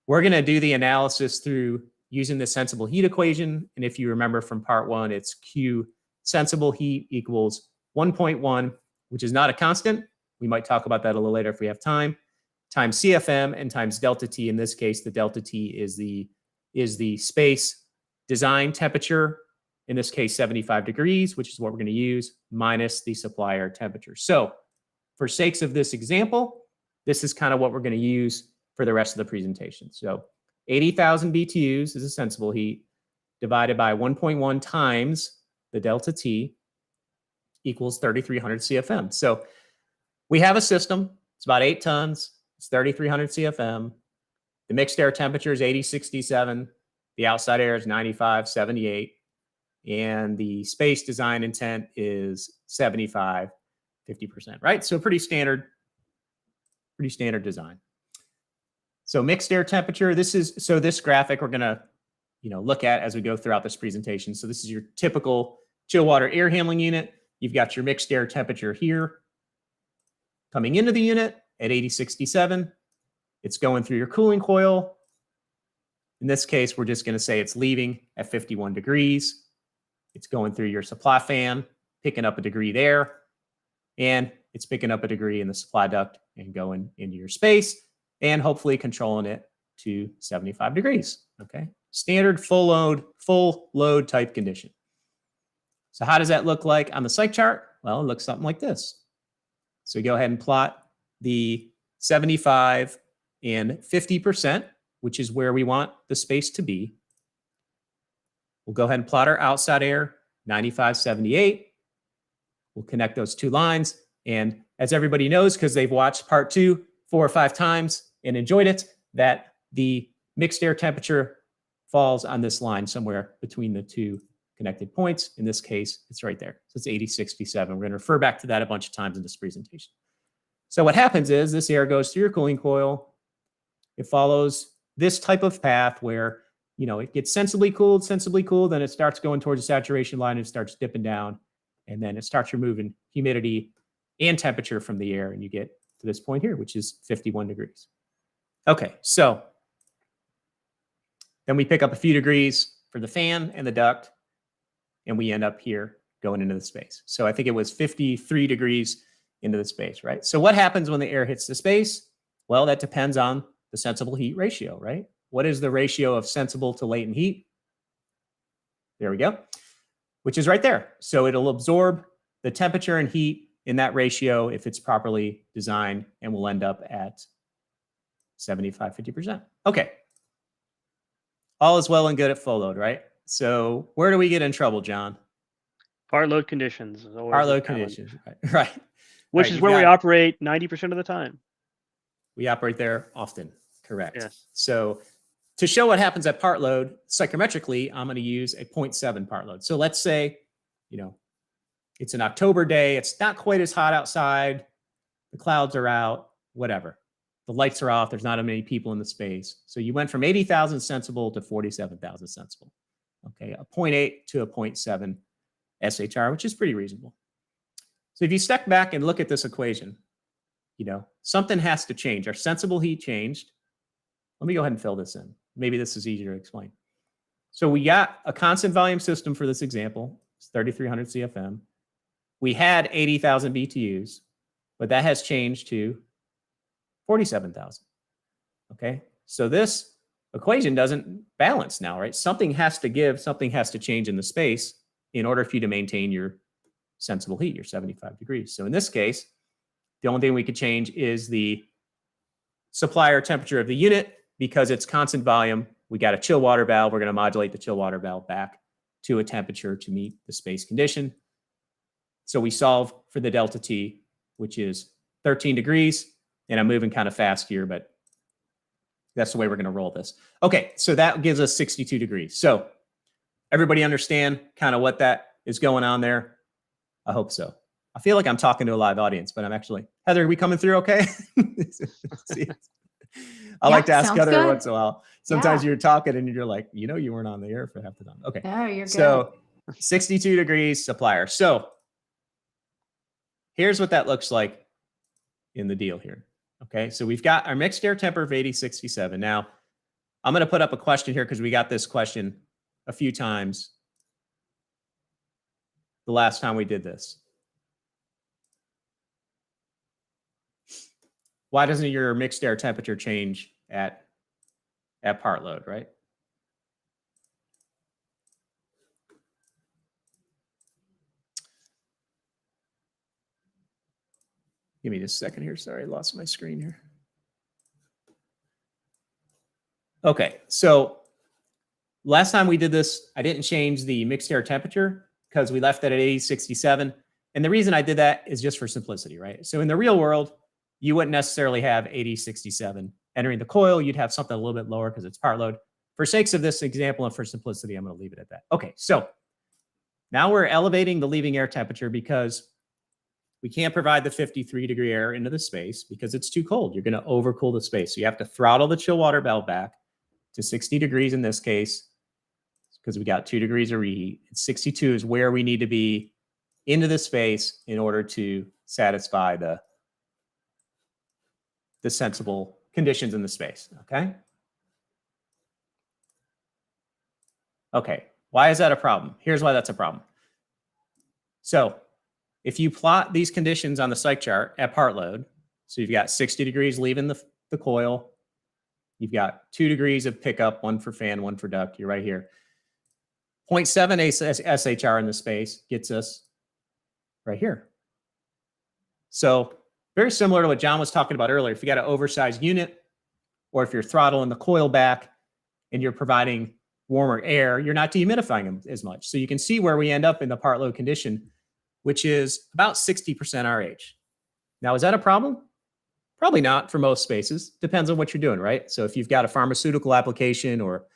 We're going to do the analysis through using the sensible heat equation. And if you remember from part 1, it's Q sensible heat equals 1.1, which is not a constant. We might talk about that a little later if we have time, times CFM and times delta T. In this case, the delta T is the space design temperature, in this case 75 degrees, which is what we're going to use, minus the supply air temperature. So for sakes of this example, this is kind of what we're going to use for the rest of the presentation. So 80,000 BTUs is a sensible heat divided by 1.1 times the delta T equals 3,300 CFM. So we have a system. It's about 8 tons. It's 3,300 CFM. The mixed air temperature is 80-67. The outside air is 95-78. And the space design intent is 75-50%, right? So pretty standard design. So mixed air temperature, this graphic we're going to, look at as we go throughout this presentation. So this is your typical chill water air handling unit. You've got your mixed air temperature here coming into the unit at 80-67. It's going through your cooling coil. In this case, we're just going to say it's leaving at 51 degrees. It's going through your supply fan, picking up a degree there, and it's picking up a degree in the supply duct and going into your space and hopefully controlling it to 75 degrees. Okay. Standard full load type condition. So how does that look like on the psych chart? Well, it looks something like this. So we go ahead and plot the 75 and 50%, which is where we want the space to be. We'll go ahead and plot our outside air, 95-78. We'll connect those two lines. And as everybody knows, because they've watched part 2 4 or 5 times and enjoyed it, that the mixed air temperature falls on this line somewhere between the two connected points. In this case, it's right there. So it's 80-67. We're going to refer back to that a bunch of times in this presentation. So what happens is this air goes through your cooling coil. It follows this type of path where, it gets sensibly cooled, then it starts going towards the saturation line and starts dipping down. And then it starts removing humidity and temperature from the air. And you get to this point here, which is 51 degrees. Okay, so then we pick up a few degrees for the fan and the duct, and we end up here going into the space. So I think it was 53 degrees into the space, right? So what happens when the air hits the space? Well, that depends on the sensible heat ratio, right? What is the ratio of sensible to latent heat? There we go, which is right there. So it'll absorb the temperature and heat in that ratio if it's properly designed, and we'll end up at 75-50%. Okay. All is well and good at full load, right? So where do we get in trouble, John? Part load conditions. Part load conditions, right. Which is where we operate 90% of the time. We operate there often, correct. Yes. So to show what happens at part load, psychrometrically, I'm going to use a 0.7 part load. So let's say, it's an October day. It's not quite as hot outside. The clouds are out, whatever. The lights are off. There's not as many people in the space. So you went from 80,000 sensible to 47,000 sensible. Okay, a 0.8 to a 0.7 SHR, which is pretty reasonable. So if you step back and look at this equation, something has to change. Our sensible heat changed. Let me go ahead and fill this in. Maybe this is easier to explain. So we got a constant volume system for this example. It's 3,300 CFM. We had 80,000 BTUs, but that has changed to 47,000. Okay, so this equation doesn't balance now, right? Something has to give, something has to change in the space in order for you to maintain your sensible heat, your 75 degrees. So in this case, the only thing we could change is the supply air temperature of the unit. Because it's constant volume, we got a chill water valve. We're going to modulate the chill water valve back to a temperature to meet the space condition. So we solve for the delta T, which is 13 degrees. And I'm moving kind of fast here, but that's the way we're going to roll this. Okay, so that gives us 62 degrees. So everybody understand kind of what that is going on there? I hope so. I feel like I'm talking to a live audience, but I'm actually, Heather, are we coming through okay? I like to ask Heather good. once in a while. Sometimes you're talking and you're like, you weren't on the air for half the time. Okay. Oh, you're good. So 62 degrees supplier. So here's what that looks like in the deal here. Okay. So we've got our mixed air temper of 8067. Now I'm going to put up a question here because we got this question a few times the last time we did this. Why doesn't your mixed air temperature change at part load, right? Give me just a second here. Sorry, I lost my screen here. Okay, so last time we did this, I didn't change the mixed air temperature because we left it at 8067. And the reason I did that is just for simplicity, right? So in the real world, you wouldn't necessarily have 8067 entering the coil. You'd have something a little bit lower because it's part load. For sakes of this example and for simplicity, I'm going to leave it at that. Okay, so now we're elevating the leaving air temperature because we can't provide the 53-degree air into the space because it's too cold. You're going to overcool the space. So you have to throttle the chill water valve back to 60 degrees in this case because we got 2 degrees of reheat. 62 is where we need to be into the space in order to satisfy the sensible conditions in the space, okay? Okay, why is that a problem? Here's why that's a problem. So if you plot these conditions on the psych chart at part load, so you've got 60 degrees leaving the coil, you've got 2 degrees of pickup, 1 for fan, 1 for duct, you're right here. 0.7 SHR in the space gets us right here. So very similar to what John was talking about earlier. If you got an oversized unit, or if you're throttling the coil back and you're providing warmer air, you're not dehumidifying them as much. So you can see where we end up in the part load condition, which is about 60% RH. Now, is that a problem? Probably not for most spaces. Depends on what you're doing, right? So if you've got a pharmaceutical application or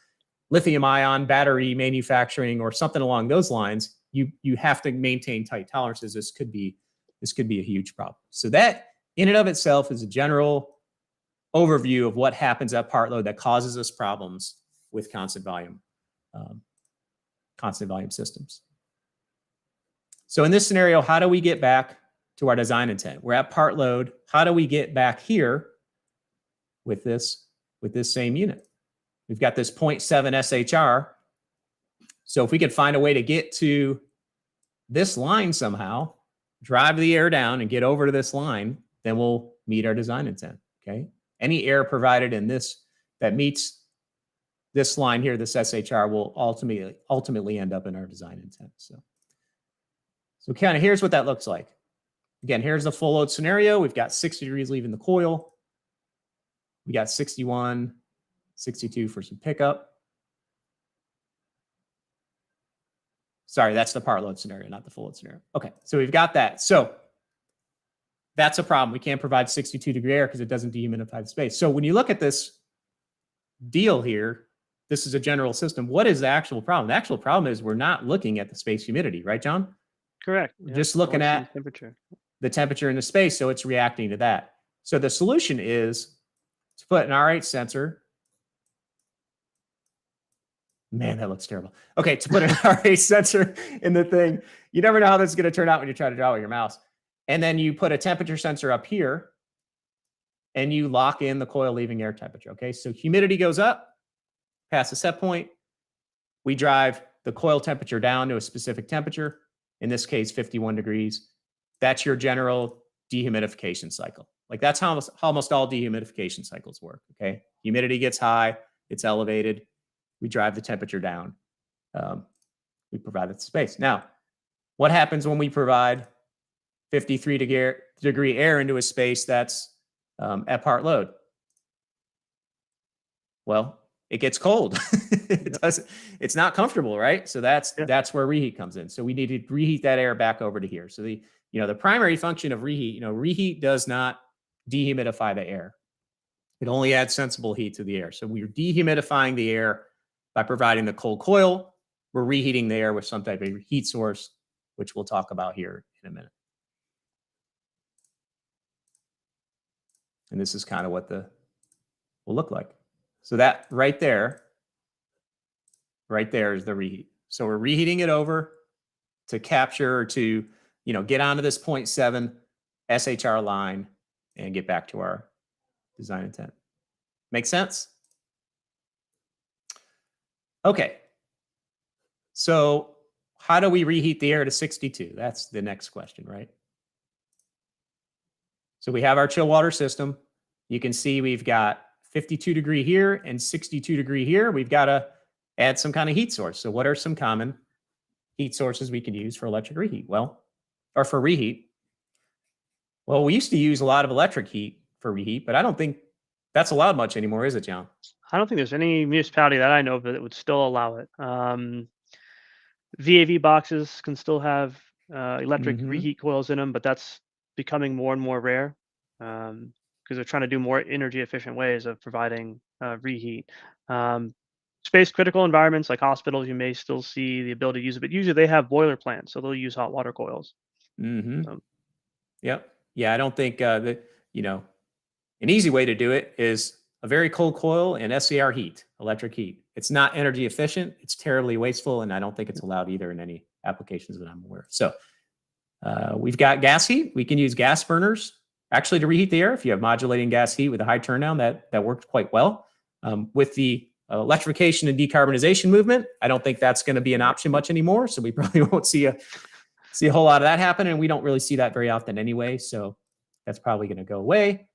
lithium ion battery manufacturing or something along those lines, you have to maintain tight tolerances. This could be a huge problem. So that in and of itself is a general overview of what happens at part load that causes us problems with constant volume systems. So in this scenario, how do we get back to our design intent? We're at part load. How do we get back here with this same unit? We've got this 0.7 SHR. So if we could find a way to get to this line somehow, drive the air down and get over to this line, then we'll meet our design intent, okay? Any air provided in this that meets this line here, this SHR, will ultimately end up in our design intent. So kind of here's what that looks like. Again, here's the full load scenario. We've got 60 degrees leaving the coil. We got 61, 62 for some pickup. Sorry, that's the part load scenario, not the full load scenario. Okay, so we've got that. So that's a problem. We can't provide 62-degree air because it doesn't dehumidify the space. So when you look at this deal here, this is a general system. What is the actual problem? The actual problem is we're not looking at the space humidity, right, John? Correct. We're just looking at the temperature in the space, so it's reacting to that. So the solution is to put an RH sensor. Man, that looks terrible. Okay, to put an RH sensor in the thing. You never know how this is going to turn out when you try to draw with your mouse. And then you put a temperature sensor up here, and you lock in the coil leaving air temperature, okay? So humidity goes up, past the set point. We drive the coil temperature down to a specific temperature, in this case, 51 degrees. That's your general dehumidification cycle. Like that's how almost all dehumidification cycles work, okay? Humidity gets high, it's elevated. We drive the temperature down. We provide the space. Now, what happens when we provide 53-degree air into a space that's at part load? Well, it gets cold. It's not comfortable, right? So that's where reheat comes in. So we need to reheat that air back over to here. So the primary function of reheat, reheat does not dehumidify the air. It only adds sensible heat to the air. So we're dehumidifying the air by providing the cold coil. We're reheating the air with some type of heat source, which we'll talk about here in a minute. And this is kind of what will look like. So that right there is the reheat. So we're reheating it over to capture, to, get onto this 0.7 SHR line and get back to our design intent. Make sense? Okay. So how do we reheat the air to 62? That's the next question, right? So we have our chill water system. You can see we've got 52 degree here and 62 degree here. We've got to add some kind of heat source. So what are some common heat sources we can use for electric reheat? Or for reheat? Well, we used to use a lot of electric heat for reheat, but I don't think that's allowed much anymore, is it, John? I don't think there's any municipality that I know of that would still allow it. VAV boxes can still have electric reheat coils in them, but that's becoming more and more rare because they're trying to do more energy efficient ways of providing reheat. Space critical environments like hospitals, you may still see the ability to use it, but usually they have boiler plants, so they'll use hot water coils. Yep. Yeah, I don't think that, an easy way to do it is a very cold coil and SCR heat, electric heat. It's not energy efficient. It's terribly wasteful, and I don't think it's allowed either in any applications that I'm aware of. So we've got gas heat. We can use gas burners actually to reheat the air. If you have modulating gas heat with a high turn-down, that worked quite well. With the electrification and decarbonization movement, I don't think that's going to be an option much anymore. So we probably won't see a whole lot of that happen, and we don't really see that very often anyway. So that's probably going to go away.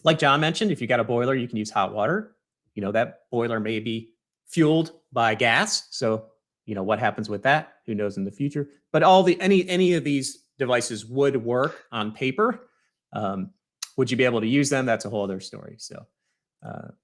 Like John mentioned, if you got a boiler, you can use hot water. That boiler may be fueled by gas. So, what happens with that? Who knows in the future? But any of these devices would work on paper. Would you be able to use them? That's a whole other story. So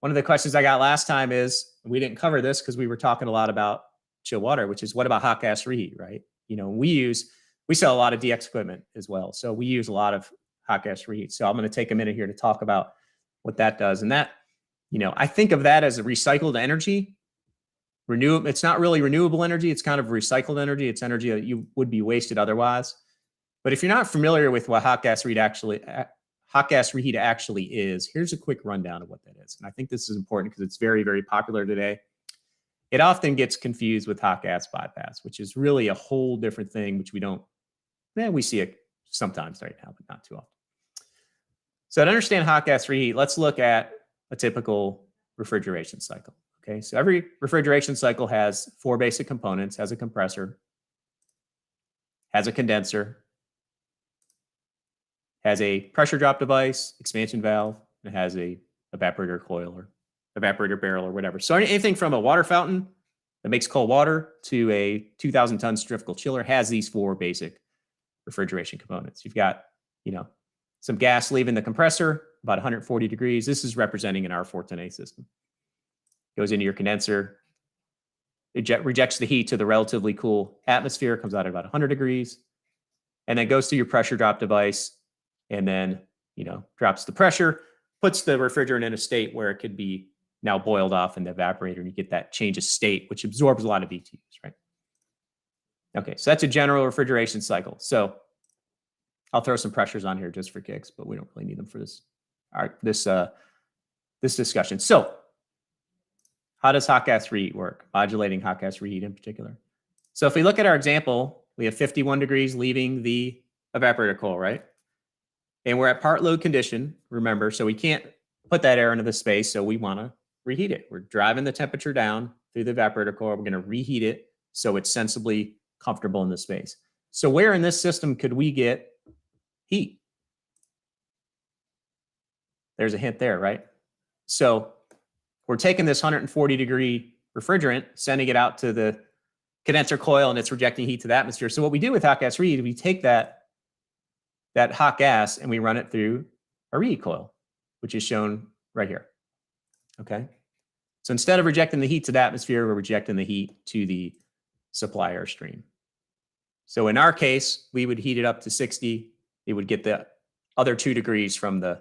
one of the questions I got last time is, we didn't cover this because we were talking a lot about chill water, which is what about hot gas reheat, right? We sell a lot of DX equipment as well. So we use a lot of hot gas reheat. So I'm going to take a minute here to talk about what that does. And that, I think of that as a recycled energy. It's not really renewable energy. It's kind of recycled energy. It's energy that you would be wasted otherwise. But if you're not familiar with what hot gas reheat actually is, here's a quick rundown of what that is. And I think this is important because it's very, very popular today. It often gets confused with hot gas bypass, which is really a whole different thing, which we see it sometimes right now, but not too often. So to understand hot gas reheat, let's look at a typical refrigeration cycle. Okay, so every refrigeration cycle has 4 basic components: has a compressor, has a condenser, has a pressure drop device, expansion valve, and has a evaporator coil or evaporator barrel or whatever. So anything from a water fountain that makes cold water to a 2,000 ton centrifugal chiller has these 4 basic refrigeration components. You've got, some gas leaving the compressor, about 140 degrees. This is representing an R410A system. Goes into your condenser. It rejects the heat to the relatively cool atmosphere, comes out at about 100 degrees, and then goes through your pressure drop device, and then, drops the pressure, puts the refrigerant in a state where it could be now boiled off in the evaporator, and you get that change of state, which absorbs a lot of BTUs, right? Okay, so that's a general refrigeration cycle. So I'll throw some pressures on here just for kicks, but we don't really need them for this. All right, this discussion. So how does hot gas reheat work? Modulating hot gas reheat in particular. So if we look at our example, we have 51 degrees leaving the evaporator coil, right? And we're at part load condition, remember, so we can't put that air into the space, so we want to reheat it. We're driving the temperature down through the evaporator coil. We're going to reheat it so it's sensibly comfortable in the space. So where in this system could we get heat? There's a hint there, right? So we're taking this 140 degree refrigerant, sending it out to the condenser coil, and it's rejecting heat to the atmosphere. So what we do with hot gas reheat, we take that hot gas and we run it through a reheat coil, which is shown right here. Okay. So instead of rejecting the heat to the atmosphere, we're rejecting the heat to the supply air stream. So in our case, we would heat it up to 60. It would get the other 2 degrees from the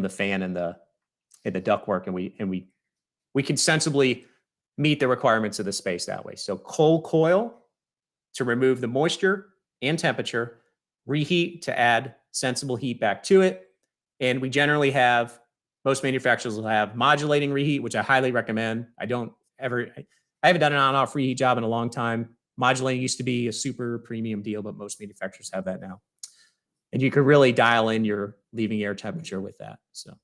fan and the ductwork, and we can sensibly meet the requirements of the space that way. So cold coil to remove the moisture and temperature, reheat to add sensible heat back to it. And we generally have, most manufacturers will have modulating reheat, which I highly recommend. I haven't done an on-off reheat job in a long time. Modulating used to be a super premium deal, but most manufacturers have that now. And you can really dial in your leaving air temperature with that. So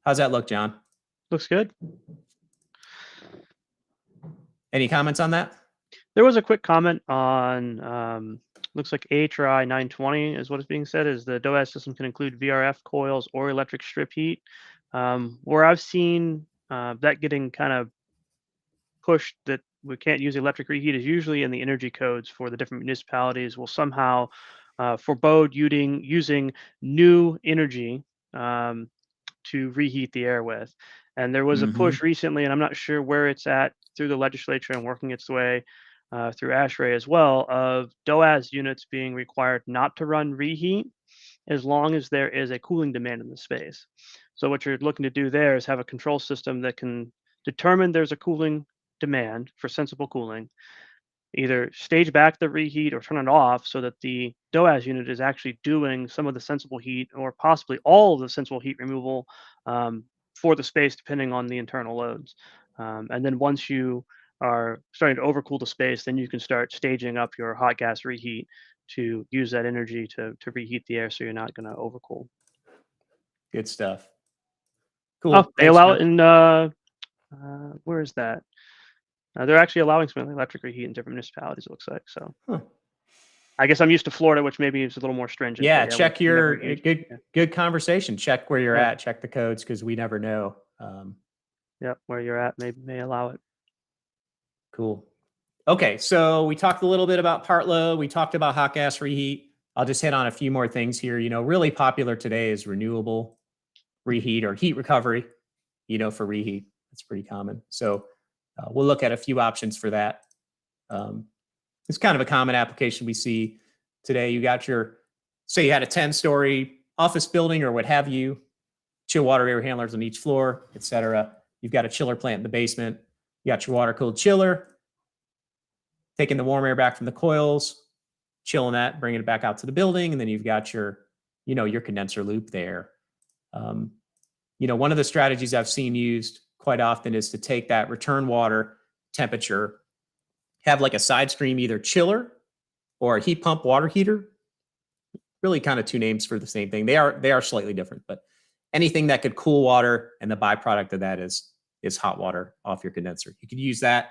how's that look, John? Looks good. Any comments on that? There was a quick comment on, looks like AHRI 920 is what is being said, is the DOAS system can include VRF coils or electric strip heat. Where I've seen that getting kind of pushed that we can't use electric reheat is usually in the energy codes for the different municipalities will somehow forbode using new energy to reheat the air with. And there was a push recently, and I'm not sure where it's at through the legislature and working its way through ASHRAE as well, of DOAS units being required not to run reheat as long as there is a cooling demand in the space. So what you're looking to do there is have a control system that can determine there's a cooling demand for sensible cooling, either stage back the reheat or turn it off so that the DOAS unit is actually doing some of the sensible heat or possibly all of the sensible heat removal for the space, depending on the internal loads. And then once you are starting to overcool the space, then you can start staging up your hot gas reheat to use that energy to reheat the air so you're not going to overcool. Good stuff. Cool. Oh, they Thanks, allow John. it in, where is that? They're actually allowing some electric reheat in different municipalities, it looks like. So I guess I'm used to Florida, which maybe is a little more stringent. Yeah, but check we your never used- good conversation. Check where you're Yeah. at. Check the codes because we never know. Yep, where you're at may allow it. Cool. Okay, so we talked a little bit about part load. We talked about hot gas reheat. I'll just hit on a few more things here. Really popular today is renewable reheat or heat recovery, for reheat. That's pretty common. So we'll look at a few options for that. It's kind of a common application we see today. You got say you had a 10-story office building or what have you, chill water air handlers on each floor, et cetera. You've got a chiller plant in the basement. You got your water-cooled chiller, taking the warm air back from the coils, chilling that, bringing it back out to the building, and then you've got your condenser loop there. One of the strategies I've seen used quite often is to take that return water temperature, have like a side stream, either chiller or a heat pump water heater. Really kind of 2 names for the same thing. They are slightly different, but anything that could cool water, and the byproduct of that is hot water off your condenser. You could use that,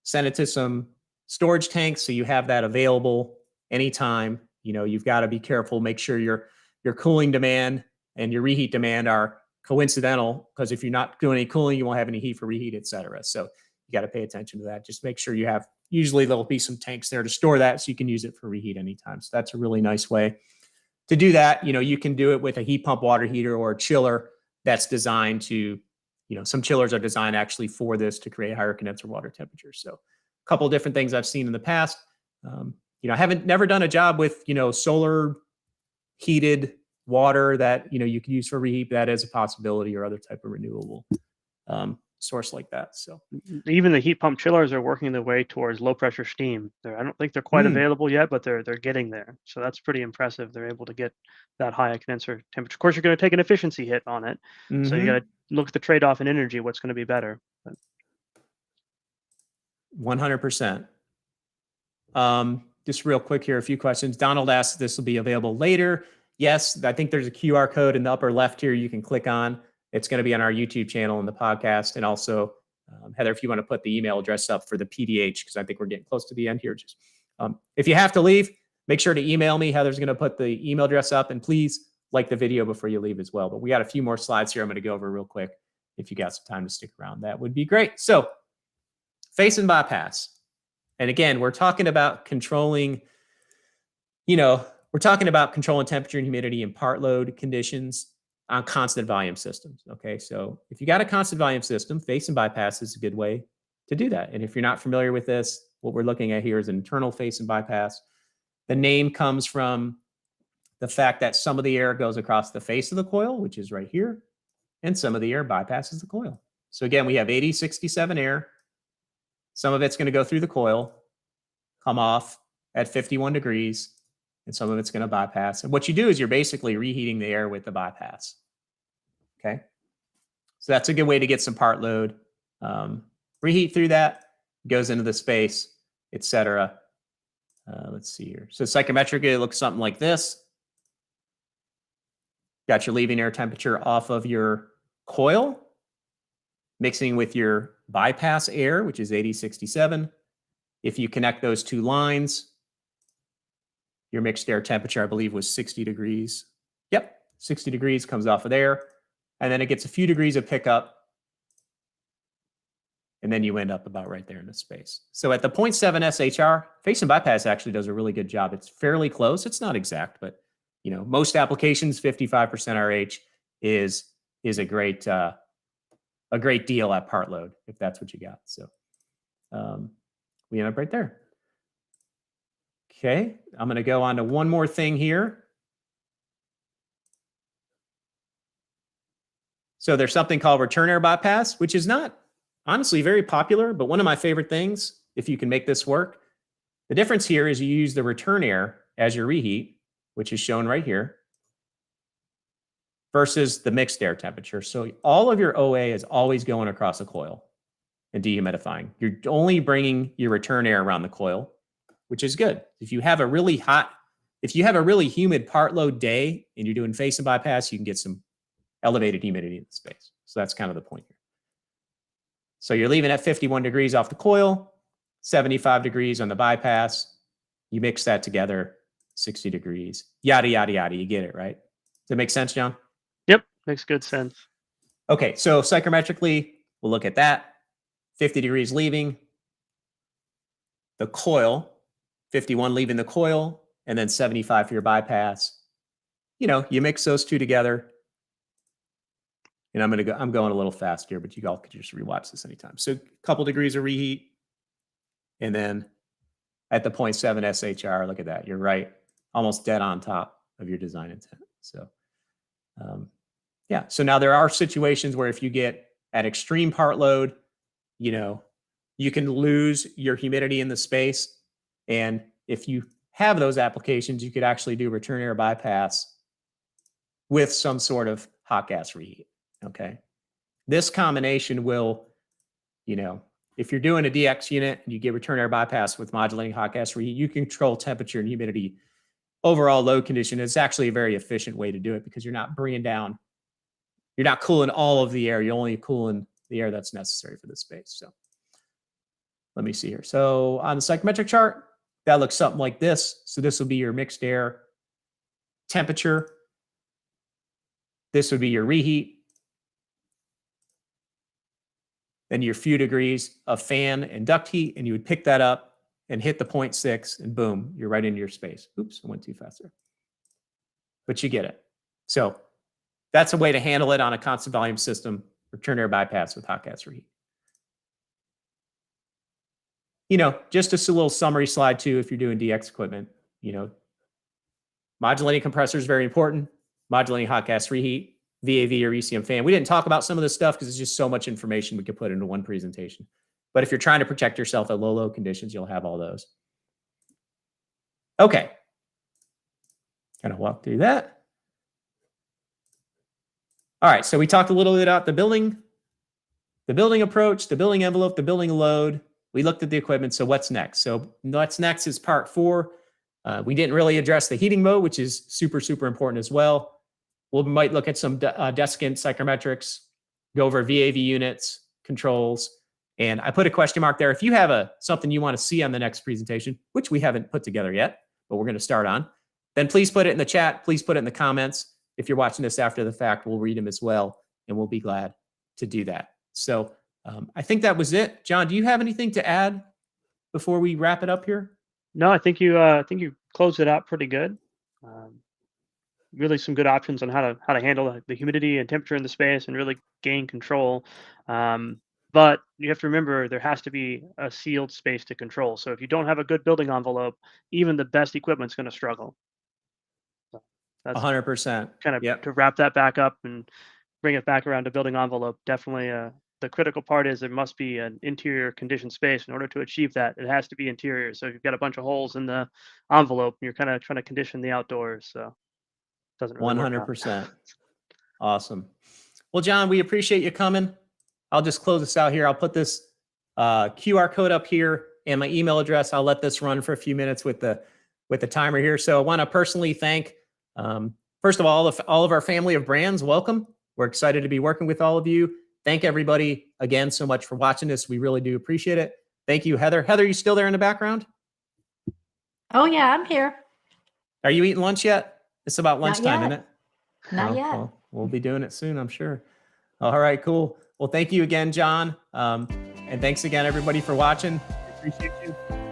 send it to some storage tanks so you have that available anytime. You've got to be careful, make sure your cooling demand and your reheat demand are coincidental, because if you're not doing any cooling, you won't have any heat for reheat, et cetera. So you got to pay attention to that. Just make sure you have, usually there'll be some tanks there to store that so you can use it for reheat anytime. So that's a really nice way to do that. You can do it with a heat pump water heater or a chiller that's designed to, some chillers are designed actually for this to create higher condenser water temperatures. So a couple of different things I've seen in the past. I never done a job with, solar heated water that, you can use for reheat. That is a possibility, or other type of renewable source like that. So even the heat pump chillers are working their way towards low pressure steam. I don't think they're quite available yet, but they're getting there. So that's pretty impressive. They're able to get that high a condenser temperature. Of course, you're going to take an efficiency hit on it. So you got to look at the trade-off in energy, what's going to be better. 100%. Just real quick here, a few questions. Donald asked if this will be available later. Yes, I think there's a QR code in the upper left here you can click on. It's going to be on our YouTube channel and the podcast. And also, Heather, if you want to put the email address up for the PDH, because I think we're getting close to the end here. Just if you have to leave, make sure to email me. Heather's going to put the email address up, and please like the video before you leave as well. But we got a few more slides here I'm going to go over real quick. If you got some time to stick around, that would be great. So face and bypass. And again, we're talking about controlling, we're talking about controlling temperature and humidity in part load conditions. on constant volume systems. Okay, so if you got a constant volume system, face and bypass is a good way to do that. And if you're not familiar with this, what we're looking at here is an internal face and bypass. The name comes from the fact that some of the air goes across the face of the coil, which is right here, and some of the air bypasses the coil. So again, we have 8067 air. Some of it's going to go through the coil, come off at 51 degrees, and some of it's going to bypass. And what you do is you're basically reheating the air with the bypass. Okay. So that's a good way to get some part load. Reheat through that, goes into the space, etc. Let's see here. So psychrometrically, it looks something like this. Got your leaving air temperature off of your coil, mixing with your bypass air, which is 8067. If you connect those two lines, your mixed air temperature, I believe, was 60 degrees. Yep, 60 degrees comes off of there. And then it gets a few degrees of pickup. And then you end up about right there in the space. So at the 0.7 SHR, face and bypass actually does a really good job. It's fairly close. It's not exact, but you know, most applications, 55% RH is a great deal at part load if that's what you got. So we end up right there. Okay, I'm going to go on to one more thing here. So there's something called return air bypass, which is not honestly very popular, but one of my favorite things, if you can make this work. The difference here is you use the return air as your reheat, which is shown right here, versus the mixed air temperature. So all of your OA is always going across a coil and dehumidifying. You're only bringing your return air around the coil, which is good. If you have a really humid part load day and you're doing face and bypass, you can get some elevated humidity in the space. So that's kind of the point here. So you're leaving at 51 degrees off the coil, 75 degrees on the bypass. You mix that together, 60 degrees, yada, yada, yada. You get it, right? Does that make sense, John? Yep, makes good sense. Okay, so psychrometrically, we'll look at that. 50 degrees leaving the coil, 51 leaving the coil, and then 75 for your bypass. You know, you mix those two together. And I'm going a little fast here, but you all could just rewatch this anytime. So a couple degrees of reheat. And then at the 0.7 SHR, look at that. You're right. Almost dead on top of your design intent. So yeah. So now there are situations where if you get at extreme part load, you know, you can lose your humidity in the space. And if you have those applications, you could actually do return air bypass with some sort of hot gas reheat. Okay. This combination will, you know, if you're doing a DX unit and you get return air bypass with modulating hot gas reheat, you control temperature and humidity overall load condition. It's actually a very efficient way to do it because you're not bringing down, you're not cooling all of the air. You're only cooling the air that's necessary for the space. So let me see here. So on the psychrometric chart, that looks something like this. So this will be your mixed air temperature. This would be your reheat. Then your few degrees of fan and duct heat, and you would pick that up and hit the 0.6, and boom, you're right into your space. Oops, I went too fast there. But you get it. So that's a way to handle it on a constant volume system, return air bypass with hot gas reheat. You know, just a little summary slide too, if you're doing DX equipment, you know, modulating compressor is very important, modulating hot gas reheat, VAV or ECM fan. We didn't talk about some of this stuff because it's just so much information we could put into one presentation. But if you're trying to protect yourself at low load conditions, you'll have all those. Okay. Kind of walk through that. All right. So we talked a little bit about the building approach, the building envelope, the building load. We looked at the equipment. So what's next? So what's next is part 4. We didn't really address the heating mode, which is super, super important as well. We might look at some desiccant psychrometrics, go over VAV units, controls, and I put a question mark there. If you have something you want to see on the next presentation, which we haven't put together yet, but we're going to start on, then please put it in the chat. Please put it in the comments. If you're watching this after the fact, we'll read them as well, and we'll be glad to do that. So I think that was it. John, do you have anything to add before we wrap it up here? No, I think you closed it out pretty good. really some good options on how to handle the humidity and temperature in the space and really gain control. But you have to remember there has to be a sealed space to control. So if you don't have a good building envelope, even the best equipment's going to struggle. So that's 100%. kind of Yep. to wrap that back up and bring it back around to building envelope. Definitely the critical part is there must be an interior conditioned space. In order to achieve that, it has to be interior. So if you've got a bunch of holes in the envelope, you're kind of trying to condition the outdoors. So it doesn't really work out. 100%. Awesome. Well, John, we appreciate you coming. I'll just close this out here. I'll put this QR code up here and my email address. I'll let this run for a few minutes with the timer here. So I want to personally thank, first of all of our family of brands. Welcome. We're excited to be working with all of you. Thank everybody again so much for watching this. We really do appreciate it. Thank you, Heather. Heather, you still there in the background? Oh, yeah, I'm here. Are you eating lunch yet? It's about lunchtime, isn't it? Not yet. Well, we'll be doing it soon, I'm sure. All right, cool. Well, thank you again, John. And thanks again, everybody, for watching. Appreciate you.